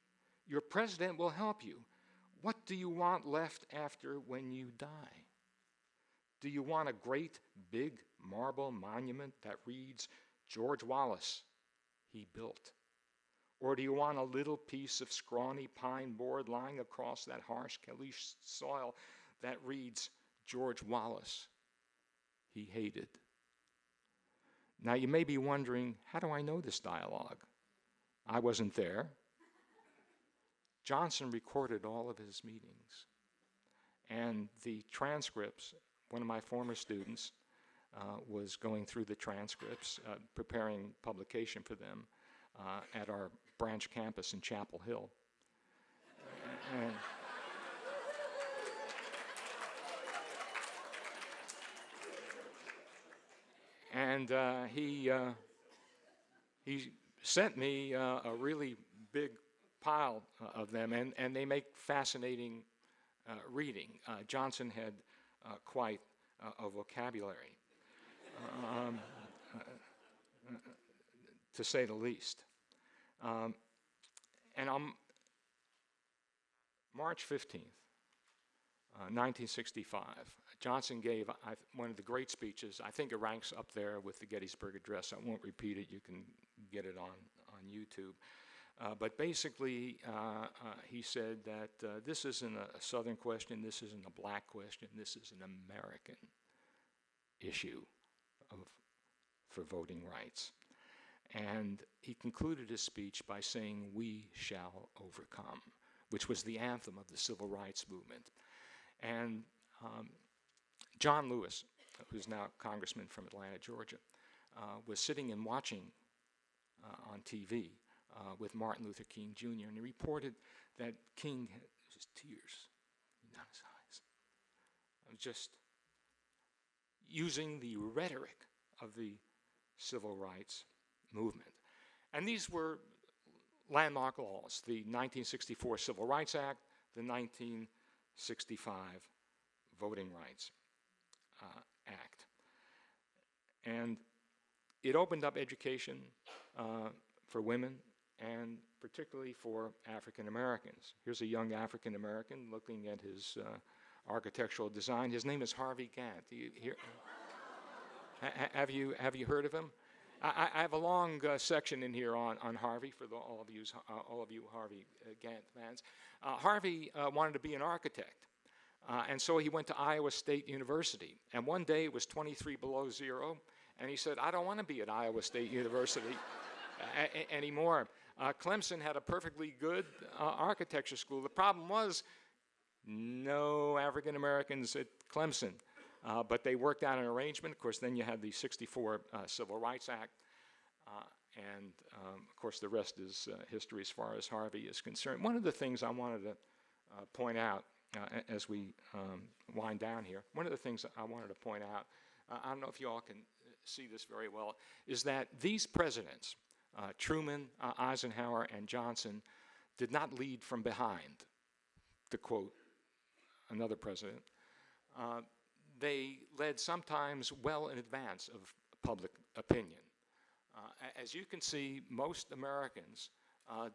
your president will help you. What do you want left after when you die? Do you want a great big marble monument that reads, George Wallace, he built? Or do you want a little piece of scrawny pine board lying across that harsh caliche soil that reads, George Wallace, he hated? Now you may be wondering, how do I know this dialogue? I wasn't there. Johnson recorded all of his meetings. And the transcripts, one of my former students was going through the transcripts, preparing publication for them at our branch campus in Chapel Hill. And he sent me a really big pile of them, and they make fascinating reading. Johnson had quite a vocabulary, to say the least. And on March 15th, 1965, Johnson gave one of the great speeches. I think it ranks up there with the Gettysburg Address. I won't repeat it. You can get it on YouTube. But basically, he said that this isn't a Southern question, this isn't a black question, this is an American issue for voting rights. And he concluded his speech by saying, "We shall overcome," which was the anthem of the civil rights movement. And John Lewis, who's now congressman from Atlanta, Georgia, was sitting and watching on TV with Martin Luther King Jr., and he reported that King had just tears down his eyes, just using the rhetoric of the civil rights movement. And these were landmark laws: the 1964 Civil Rights Act, the 1965 Voting Rights Act. And it opened up education for women, and particularly for African Americans. Here's a young African American looking at his architectural design. His name is Harvey Gantt. Do you hear? Have you heard of him? I have a long section in here on Harvey for all of you Harvey Gantt fans. Harvey wanted to be an architect, and so he went to Iowa State University. And one day it was 23 below zero, and he said, "I don't want to be at Iowa State University anymore." Clemson had a perfectly good architecture school. The problem was no African Americans at Clemson. But they worked out an arrangement. Of course, then you had the 64 Civil Rights Act. And, of course, the rest is history as far as Harvey is concerned. One of the things I wanted to point out as we wind down here, one of the things I wanted to point out, I don't know if you all can see this very well, is that these presidents, Truman, Eisenhower, and Johnson, did not lead from behind, to quote another president. They led sometimes well in advance of public opinion. As you can see, most Americans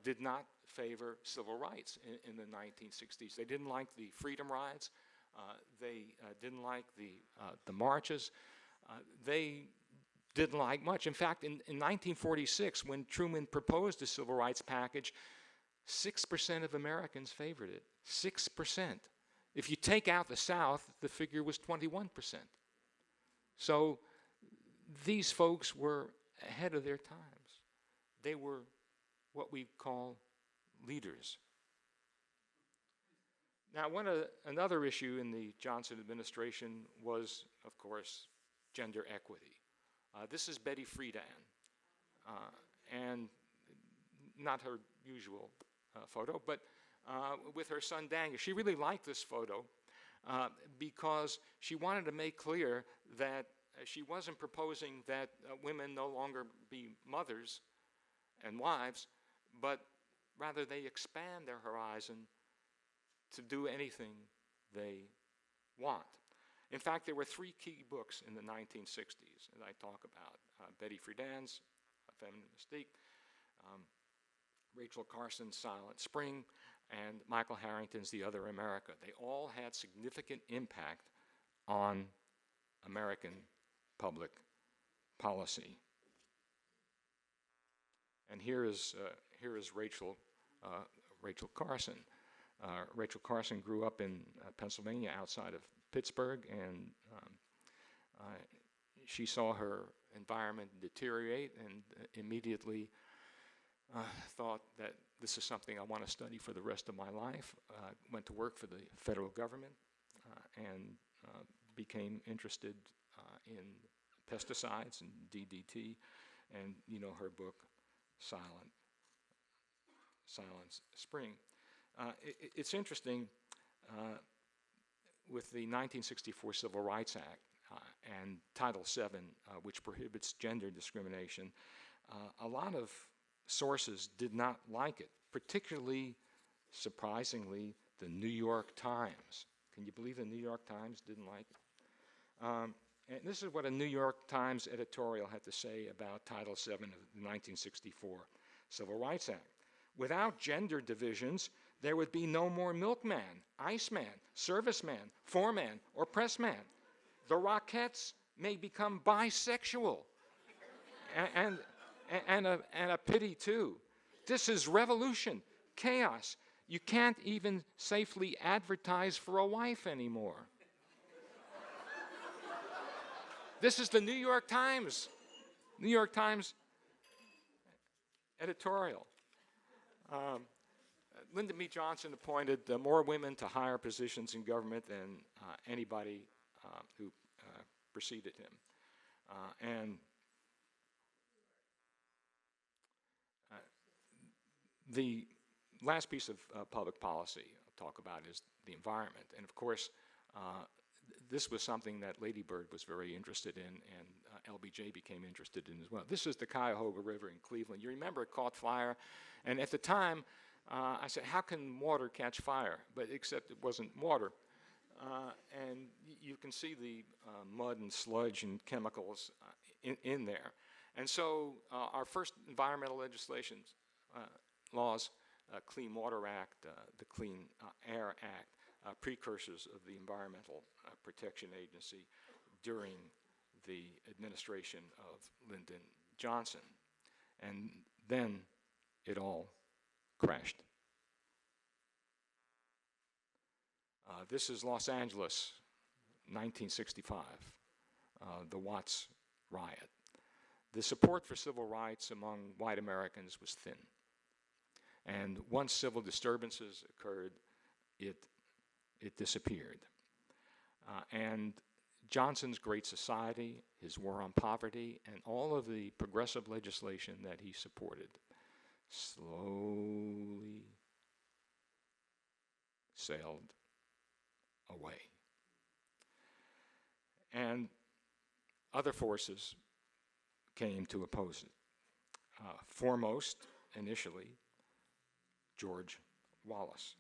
did not favor civil rights in the 1960s. They didn't like the freedom rides. They didn't like the marches. They didn't like much. In fact, in 1946, when Truman proposed the civil rights package, 6% of Americans favored it. 6%. If you take out the South, the figure was 21%. So these folks were ahead of their times. They were what we call leaders. Now, another issue in the Johnson administration was, of course, gender equity. This is Betty Friedan, and not her usual photo, but with her son Daniel. She really liked this photo because she wanted to make clear that she wasn't proposing that women no longer be mothers and wives, but rather they expand their horizon to do anything they want. In fact, there were 3 key books in the 1960s that I talk about. Betty Friedan's Feminine Mystique, Rachel Carson's Silent Spring, and Michael Harrington's The Other America. They all had significant impact on American public policy. And here is Rachel Carson. Rachel Carson grew up in Pennsylvania, outside of Pittsburgh, and she saw her environment deteriorate and immediately thought that this is something I want to study for the rest of my life. Went to work for the federal government and became interested in pesticides and DDT, and her book, Silent Spring. It's interesting, with the 1964 Civil Rights Act and Title VII, which prohibits gender discrimination, a lot of sources did not like it, particularly, surprisingly, the New York Times. Can you believe the New York Times didn't like it? And this is what a New York Times editorial had to say about Title VII of the 1964 Civil Rights Act. Without gender divisions, there would be no more milkman, iceman, serviceman, foreman, or pressman. The Rockettes may become bisexual. And a pity, too. This is revolution, chaos. You can't even safely advertise for a wife anymore. This is the New York Times editorial. Lyndon B. Johnson appointed more women to higher positions in government than anybody who preceded him. And the last piece of public policy I'll talk about is the environment. And of course, this was something that Lady Bird was very interested in, and LBJ became interested in as well. This is the Cuyahoga River in Cleveland. You remember it caught fire, and at the time, I said, how can water catch fire? But except it wasn't water. And you can see the mud and sludge and chemicals in there. And so our first environmental legislations, laws, Clean Water Act, the Clean Air Act, precursors of the Environmental Protection Agency during the administration of Lyndon Johnson. And then it all crashed. This is Los Angeles, 1965, the Watts riot. The support for civil rights among white Americans was thin. And once civil disturbances occurred, it disappeared. And Johnson's Great Society, his War on Poverty, and all of the progressive legislation that he supported slowly sailed away. And other forces came to oppose it. Foremost, initially, George Wallace.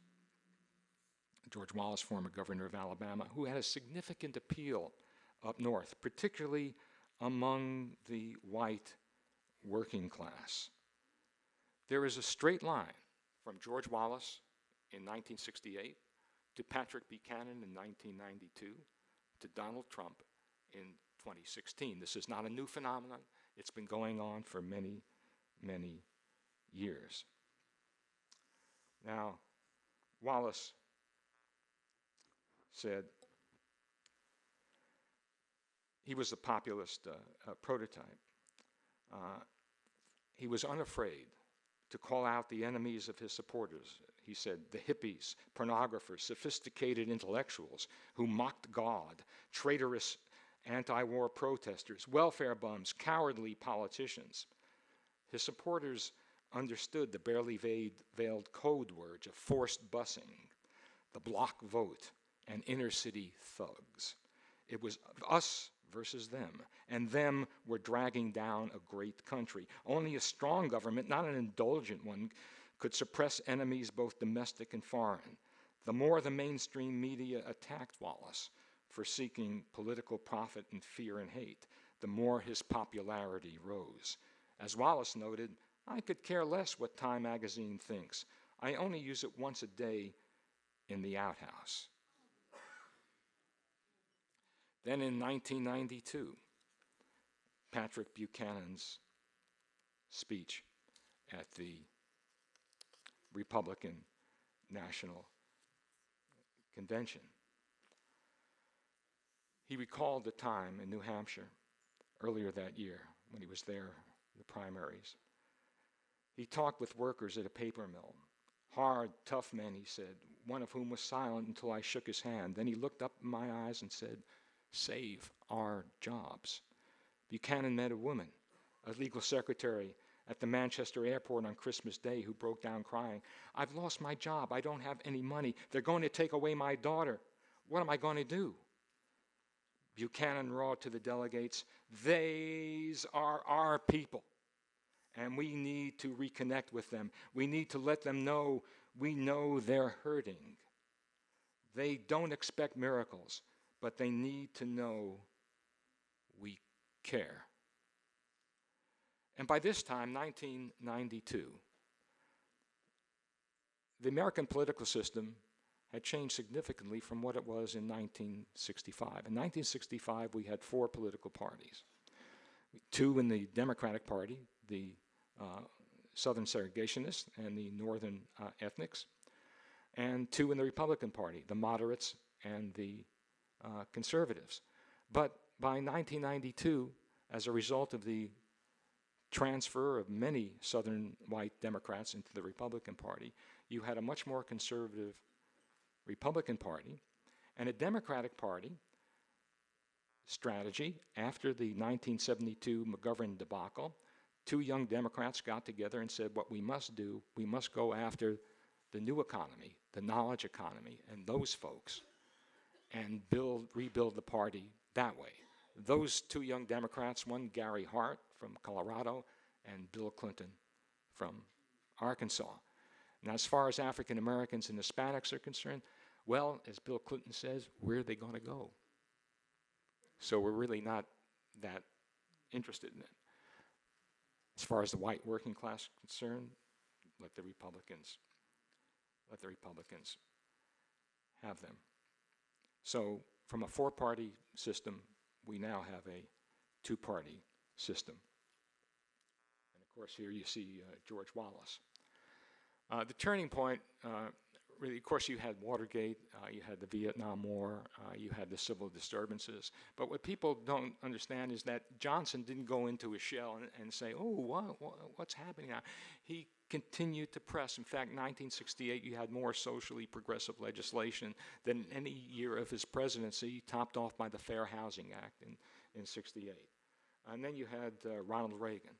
George Wallace, former governor of Alabama, who had a significant appeal up north, particularly among the white working class. There is a straight line from George Wallace in 1968 to Patrick Buchanan in 1992 to Donald Trump in 2016. This is not a new phenomenon. It's been going on for many, many years. Now, Wallace said he was a populist prototype. He was unafraid to call out the enemies of his supporters. He said, the hippies, pornographers, sophisticated intellectuals who mocked God, traitorous anti-war protesters, welfare bums, cowardly politicians. His supporters understood the barely veiled code words of forced busing, the block vote, and inner city thugs. It was us versus them, and them were dragging down a great country. Only a strong government, not an indulgent one, could suppress enemies both domestic and foreign. The more the mainstream media attacked Wallace for seeking political profit and fear and hate, the more his popularity rose. As Wallace noted, I could care less what Time magazine thinks. I only use it once a day in the outhouse. Then in 1992, Patrick Buchanan's speech at the Republican National Convention. He recalled the time in New Hampshire earlier that year when he was there, the primaries. He talked with workers at a paper mill. Hard, tough men, he said, one of whom was silent until I shook his hand. Then he looked up in my eyes and said, save our jobs. Buchanan met a woman, a legal secretary at the Manchester airport on Christmas Day who broke down crying. I've lost my job. I don't have any money. They're going to take away my daughter. What am I going to do? Buchanan roared to the delegates, these are our people, and we need to reconnect with them. We need to let them know we know they're hurting. They don't expect miracles, but they need to know we care. And by this time, 1992, the American political system had changed significantly from what it was in 1965. In 1965, we had 4 political parties. 2 in the Democratic Party, the Southern segregationists and the Northern ethnics, and 2 in the Republican Party, the moderates and the conservatives. But by 1992, as a result of the transfer of many Southern white Democrats into the Republican Party, you had a much more conservative Republican Party and a Democratic Party strategy. After the 1972 McGovern debacle, two young Democrats got together and said, what we must do, we must go after the new economy, the knowledge economy, and those folks, and rebuild the party that way. Those two young Democrats, one Gary Hart from Colorado and Bill Clinton from Arkansas. Now, as far as African Americans and Hispanics are concerned, well, as Bill Clinton says, where are they going to go? So we're really not that interested in it. As far as the white working class is concerned, let the Republicans have them. So from a four-party system, we now have a two-party system. And of course, here you see George Wallace. The turning point, really, of course, you had Watergate, you had the Vietnam War, you had the civil disturbances. But what people don't understand is that Johnson didn't go into his shell and say, oh, what's happening now? He continued to press. In fact, 1968, you had more socially progressive legislation than any year of his presidency, topped off by the Fair Housing Act in 68. And then you had Ronald Reagan.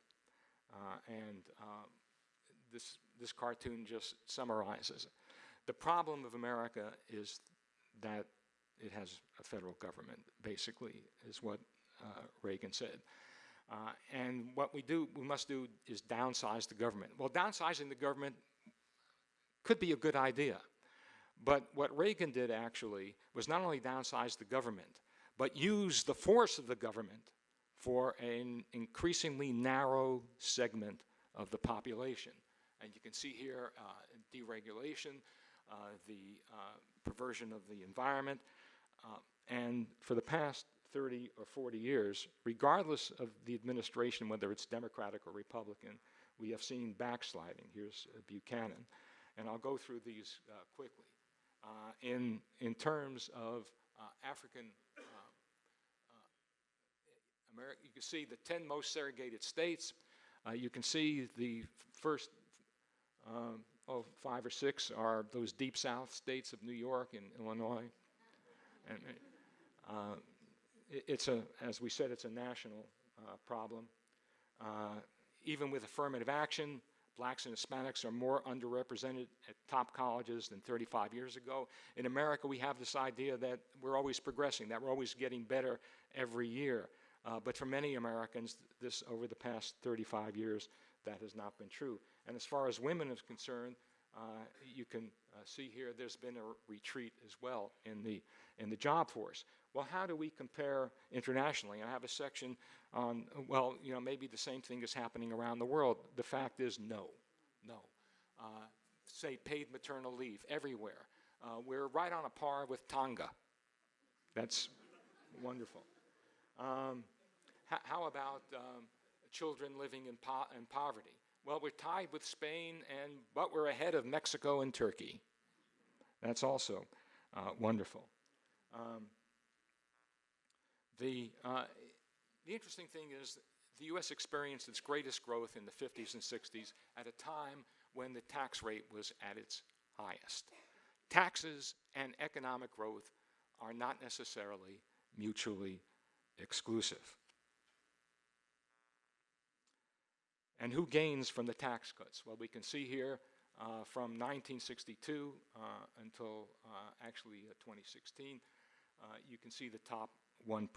This cartoon just summarizes it. The problem of America is that it has a federal government, basically, is what Reagan said. And what we must do is downsize the government. Well, downsizing the government could be a good idea. But what Reagan did actually was not only downsize the government, but use the force of the government for an increasingly narrow segment of the population. And you can see here deregulation, the perversion of the environment, and for the past 30 or 40 years, regardless of the administration, whether it's Democratic or Republican, we have seen backsliding. Here's Buchanan, and I'll go through these quickly. In terms of African America, you can see the 10 most segregated states. You can see the first 5 or 6 are those deep South states of New York and Illinois. And as we said, it's a national problem. Even with affirmative action, blacks and Hispanics are more underrepresented at top colleges than 35 years ago. In America, we have this idea that we're always progressing, that we're always getting better every year. But for many Americans, over the past 35 years, that has not been true. And as far as women is concerned, you can see here there's been a retreat as well in the job force. Well, how do we compare internationally? I have a section on, well, maybe the same thing is happening around the world. The fact is no. Say paid maternal leave everywhere. We're right on a par with Tonga. That's wonderful. How about children living in poverty? Well, we're tied with Spain, but we're ahead of Mexico and Turkey. That's also wonderful. The interesting thing is the U.S. experienced its greatest growth in the 50s and 60s at a time when the tax rate was at its highest. Taxes and economic growth are not necessarily mutually exclusive. And who gains from the tax cuts? Well, we can see here from 1962 until actually 2016, you can see the top 1%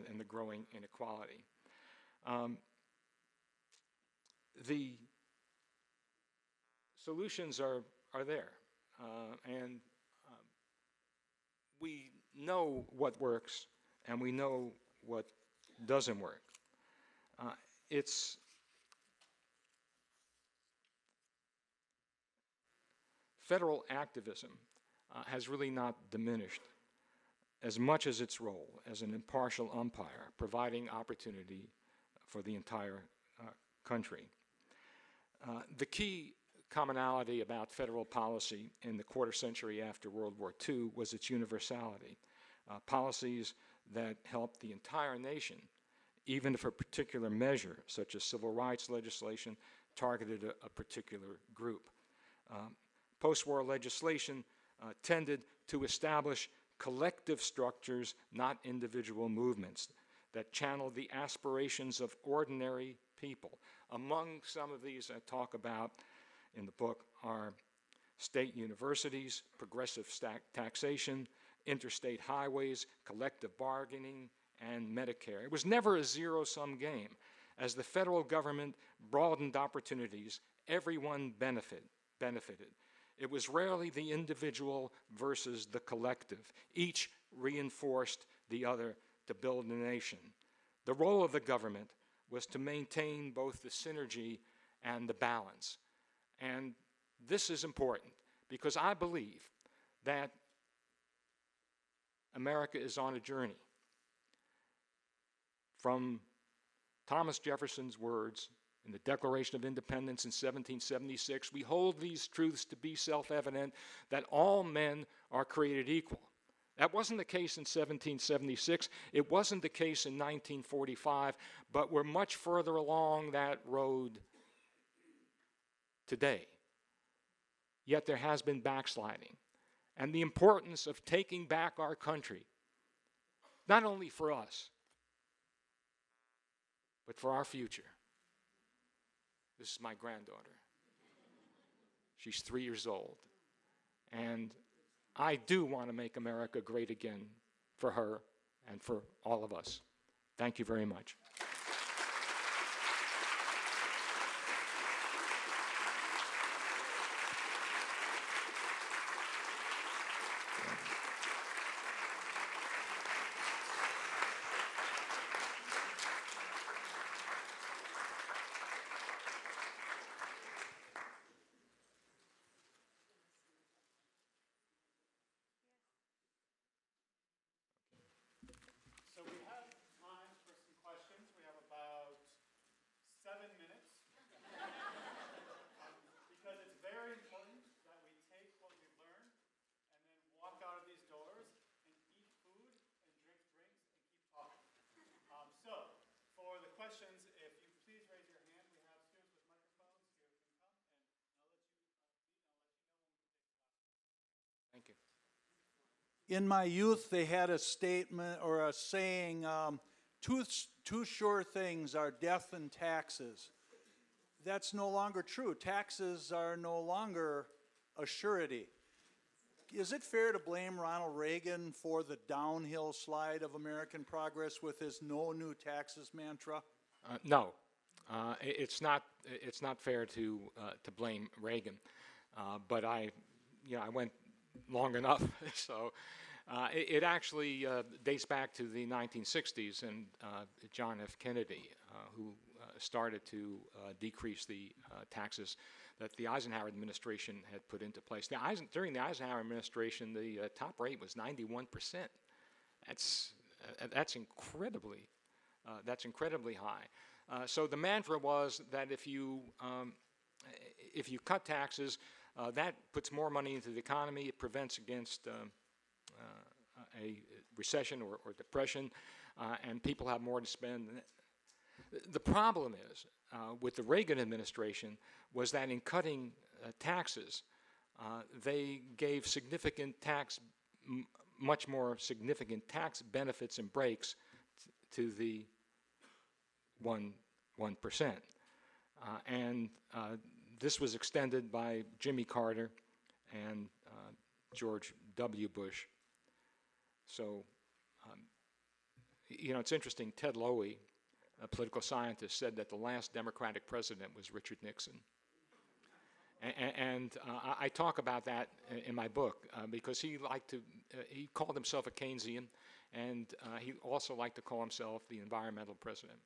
and the growing inequality. The solutions are there, and we know what works and we know what doesn't work. It's federal activism has really not diminished as much as its role as an impartial umpire, providing opportunity for the entire country. The key commonality about federal policy in the quarter century after World War II was its universality. Policies that helped the entire nation, even if a particular measure, such as civil rights legislation, targeted a particular group. Post-war legislation tended to establish collective structures, not individual movements, that channeled the aspirations of ordinary people. Among some of these I talk about in the book are state universities, progressive taxation, interstate highways, collective bargaining, and Medicare. It was never a zero-sum game. As the federal government broadened opportunities, everyone benefited. It was rarely the individual versus the collective. Each reinforced the other to build a nation. The role of the government was to maintain both the synergy and the balance. And this is important because I believe that America is on a journey. From Thomas Jefferson's words in the Declaration of Independence in 1776, we hold these truths to be self-evident, that all men are created equal. That wasn't the case in 1776. It wasn't the case in 1945, but we're much further along that road today. Yet there has been backsliding. And the importance of taking back our country, not only for us, but for our future. This is my granddaughter. She's 3 years old. And I do want to make America great again for her and for all of us. Thank you very much. So we have time for some questions. We have about 7 minutes. Because it's very important that we take what we learn and then walk out of these doors and eat food and drink drinks and keep talking. So for the questions, if you please raise your hand. We have students with microphones here who can come, and I'll let you lead. Thank you. In my youth, they had a statement or a saying, two sure things are death and taxes. That's no longer true. Taxes are no longer a surety. Is it fair to blame Ronald Reagan for the downhill slide of American progress with his no new taxes mantra? No, it's not fair to blame Reagan, but I went long enough. So it actually dates back to the 1960s and John F. Kennedy, who started to decrease the taxes that the Eisenhower administration had put into place. During the Eisenhower administration, the top rate was 91%. That's incredibly high. So the mantra was that if you cut taxes, that puts more money into the economy. It prevents against a recession or depression, and people have more to spend. The problem is with the Reagan administration was that in cutting taxes, they gave much more significant tax benefits and breaks to the 1%. And this was extended by Jimmy Carter and George W. Bush. So, it's interesting. Ted Lowy, a political scientist, said that the last Democratic president was Richard Nixon. And I talk about that in my book because he called himself a Keynesian, and he also liked to call himself the environmental president.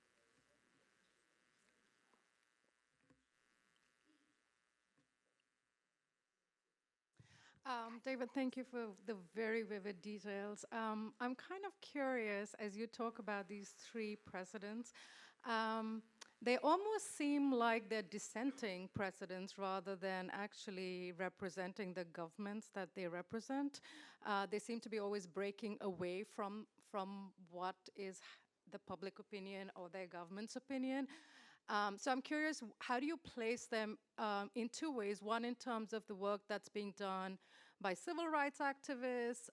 David, thank you for the very vivid details. I'm kind of curious, as you talk about these three presidents, they almost seem like they're dissenting presidents rather than actually representing the governments that they represent. They seem to be always breaking away from from what is the public opinion or their government's opinion. So I'm curious, how do you place them in two ways? One, in terms of the work that's being done by civil rights activists,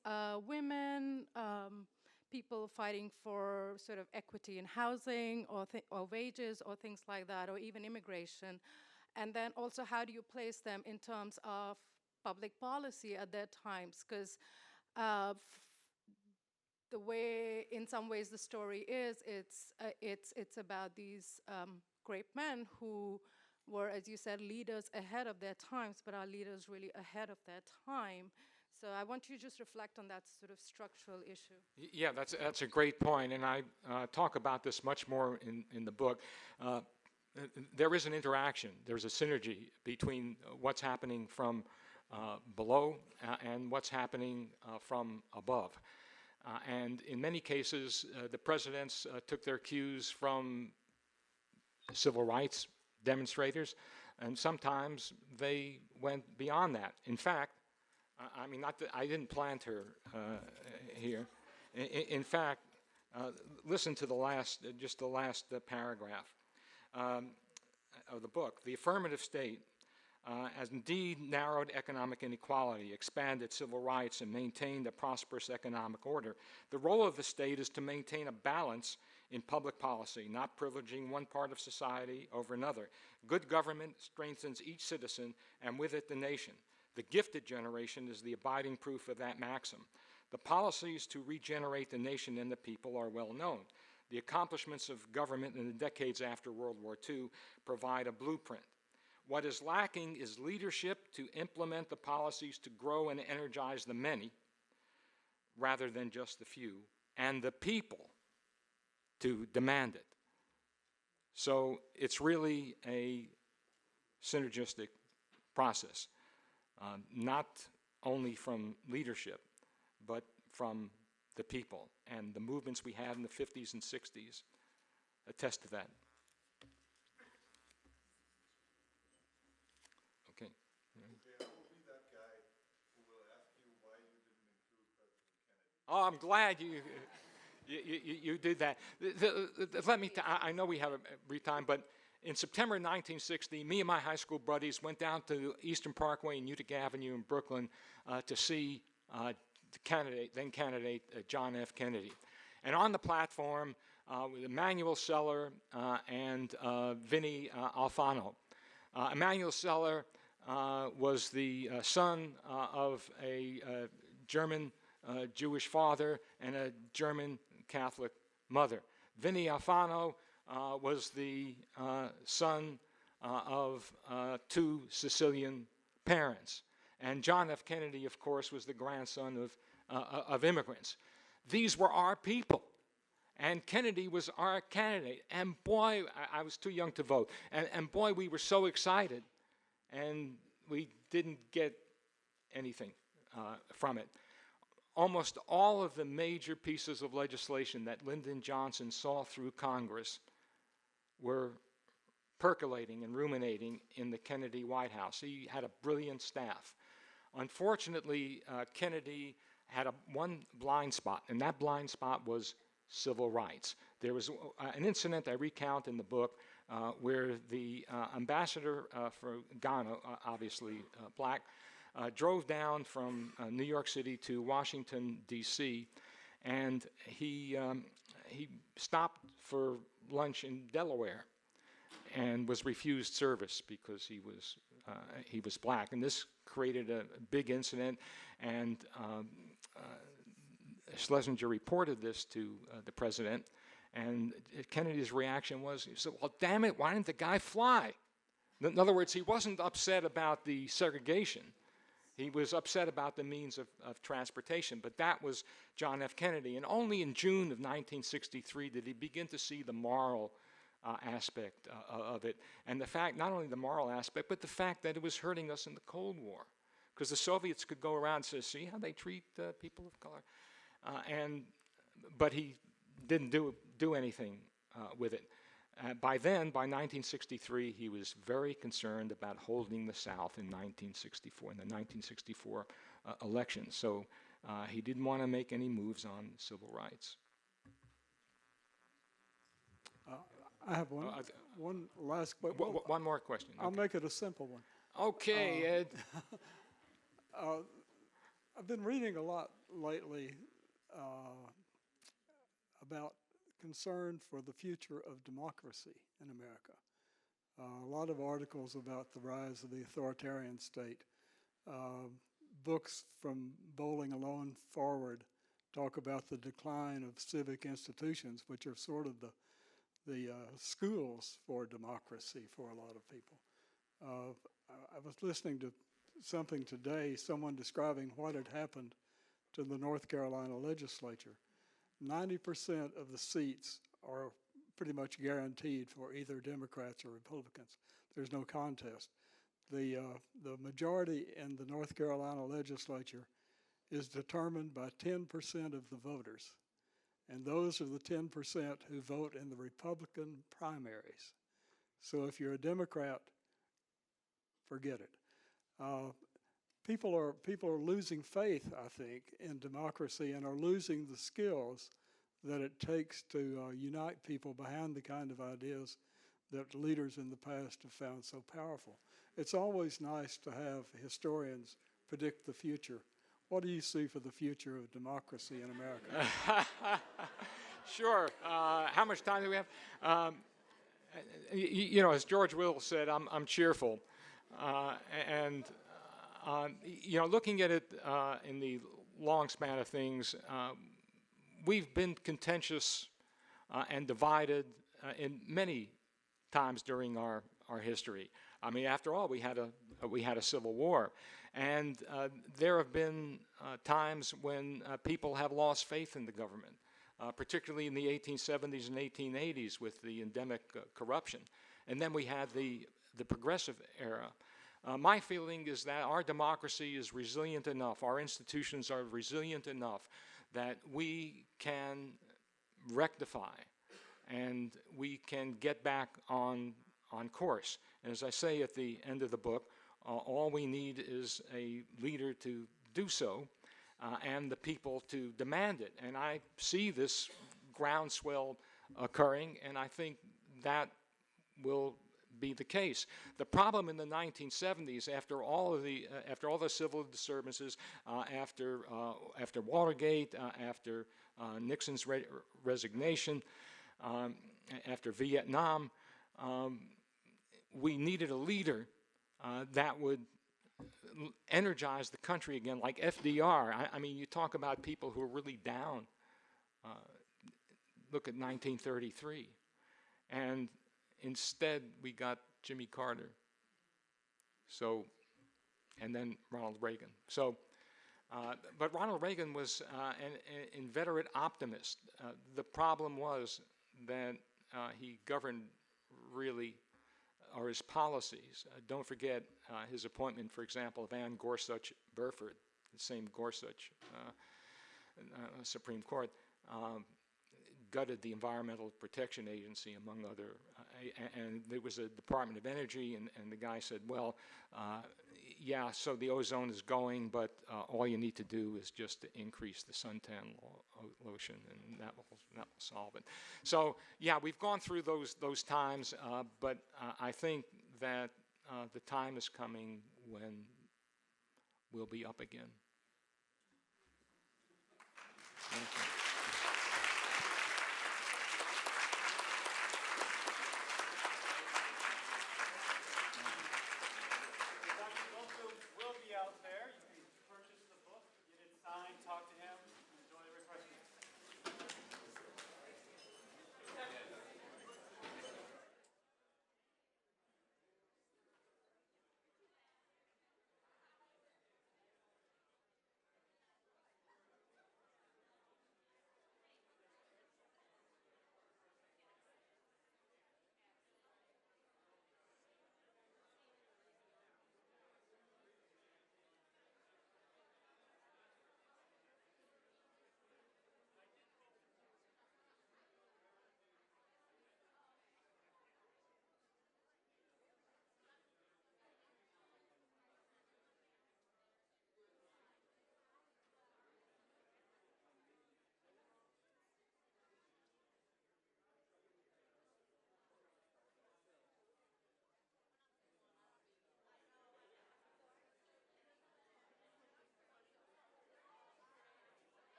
women, people fighting for sort of equity in housing or wages or things like that, or even immigration. And then also, how do you place them in terms of public policy at their times? Because the way, in some ways, the story is, it's about these great men who were, as you said, leaders ahead of their times, but are leaders really ahead of their time. So I want you to just reflect on that sort of structural issue. Yeah, that's a great point, and I talk about this much more in the book. There is an interaction. There's a synergy between what's happening from below and what's happening from above. And in many cases, the presidents took their cues from civil rights demonstrators, and sometimes they went beyond that. In fact, I mean, not that I didn't plant her here. In fact, listen to the last, just the last paragraph of the book. The affirmative state has indeed narrowed economic inequality, expanded civil rights, and maintained a prosperous economic order. The role of the state is to maintain a balance in public policy, not privileging one part of society over another. Good government strengthens each citizen, and with it the nation. The gifted generation is the abiding proof of that maxim. The policies to regenerate the nation and the people are well known. The accomplishments of government in the decades after World War II provide a blueprint. What is lacking is leadership to implement the policies to grow and energize the many, rather than just the few, and the people to demand it. So it's really a synergistic process, not only from leadership, but from the people. And the movements we had in the 50s and 60s attest to that. Okay. Okay, I will be that guy who will ask you why you didn't include President Kennedy. Oh, I'm glad you did that. Let me, I know we have a brief time, but in September 1960, me and my high school buddies went down to Eastern Parkway and Utica Avenue in Brooklyn to see then candidate John F. Kennedy. And on the platform with Emmanuel Seller and Vinnie Alfano. Emmanuel Seller was the son of a German Jewish father and a German Catholic mother. Vinnie Alfano was the son of two Sicilian parents. And John F. Kennedy, of course, was the grandson of immigrants. These were our people. And Kennedy was our candidate. And boy, I was too young to vote. And boy, we were so excited. And we didn't get anything from it. Almost all of the major pieces of legislation that Lyndon Johnson saw through Congress were percolating and ruminating in the Kennedy White House. He had a brilliant staff. Unfortunately, Kennedy had one blind spot, and that blind spot was civil rights. There was an incident I recount in the book where the ambassador for Ghana, obviously black, drove down from New York City to Washington, D.C., and he stopped for lunch in Delaware and was refused service because he was black. And this created a big incident, and Schlesinger reported this to the president, and Kennedy's reaction was, he said, well, damn it, why didn't the guy fly? In other words, he wasn't upset about the segregation. He was upset about the means of transportation, but that was John F. Kennedy. And only in June of 1963 did he begin to see the moral aspect of it. And the fact, not only the moral aspect, but the fact that it was hurting us in the Cold War. Because the Soviets could go around and say, see how they treat people of color? But he didn't do anything with it. By then, by 1963, he was very concerned about holding the South in 1964, in the 1964 election. So he didn't want to make any moves on civil rights. I have one, one last question. One more question. I'll Okay. make it a simple one. Okay, Ed. I've been reading a lot lately about concern for the future of democracy in America. A lot of articles about the rise of the authoritarian state. Books from Bowling Alone forward talk about the decline of civic institutions, which are sort of the schools for democracy for a lot of people. I was listening to something today, someone describing what had happened to the North Carolina legislature. 90% of the seats are pretty much guaranteed for either Democrats or Republicans. There's no contest. The majority in the North Carolina legislature is determined by 10% of the voters. And those are the 10% who vote in the Republican primaries. So if you're a Democrat, forget it. People are losing faith, I think, in democracy and are losing the skills that it takes to unite people behind the kind of ideas that leaders in the past have found so powerful. It's always nice to have historians predict the future. What do you see for the future of democracy in America? Sure. How much time do we have? You know, as George Will said, I'm cheerful. And you know, looking at it in the long span of things, we've been contentious and divided in many times during our history. I mean, after all, we had a civil war, and there have been times when people have lost faith in the government, particularly in the 1870s and 1880s with the endemic corruption, and then we had the progressive era. My feeling is that our democracy is resilient enough, our institutions are resilient enough that we can rectify and we can get back on course. And as I say at the end of the book, all we need is a leader to do so and the people to demand it. And I see this groundswell occurring, and I think that will be the case. The problem in the 1970s, after all the civil disturbances, after Watergate, after Nixon's resignation, after Vietnam, we needed a leader that would energize the country again, like FDR. I mean, you talk about people who are really down. Look at 1933. And instead, we got Jimmy Carter. So, and then Ronald Reagan. So, but Ronald Reagan was an inveterate optimist. The problem was that he governed really, or his policies. Don't forget his appointment, for example, of Anne Gorsuch Burford, the same Gorsuch Supreme Court, gutted the Environmental Protection Agency, among other, and there was a Department of Energy, and the guy said, well, yeah, so the ozone is going, but all you need to do is just to increase the suntan lotion, and that will solve it. So, yeah, we've gone through those times, but I think that the time is coming when we'll be up again. Thank you.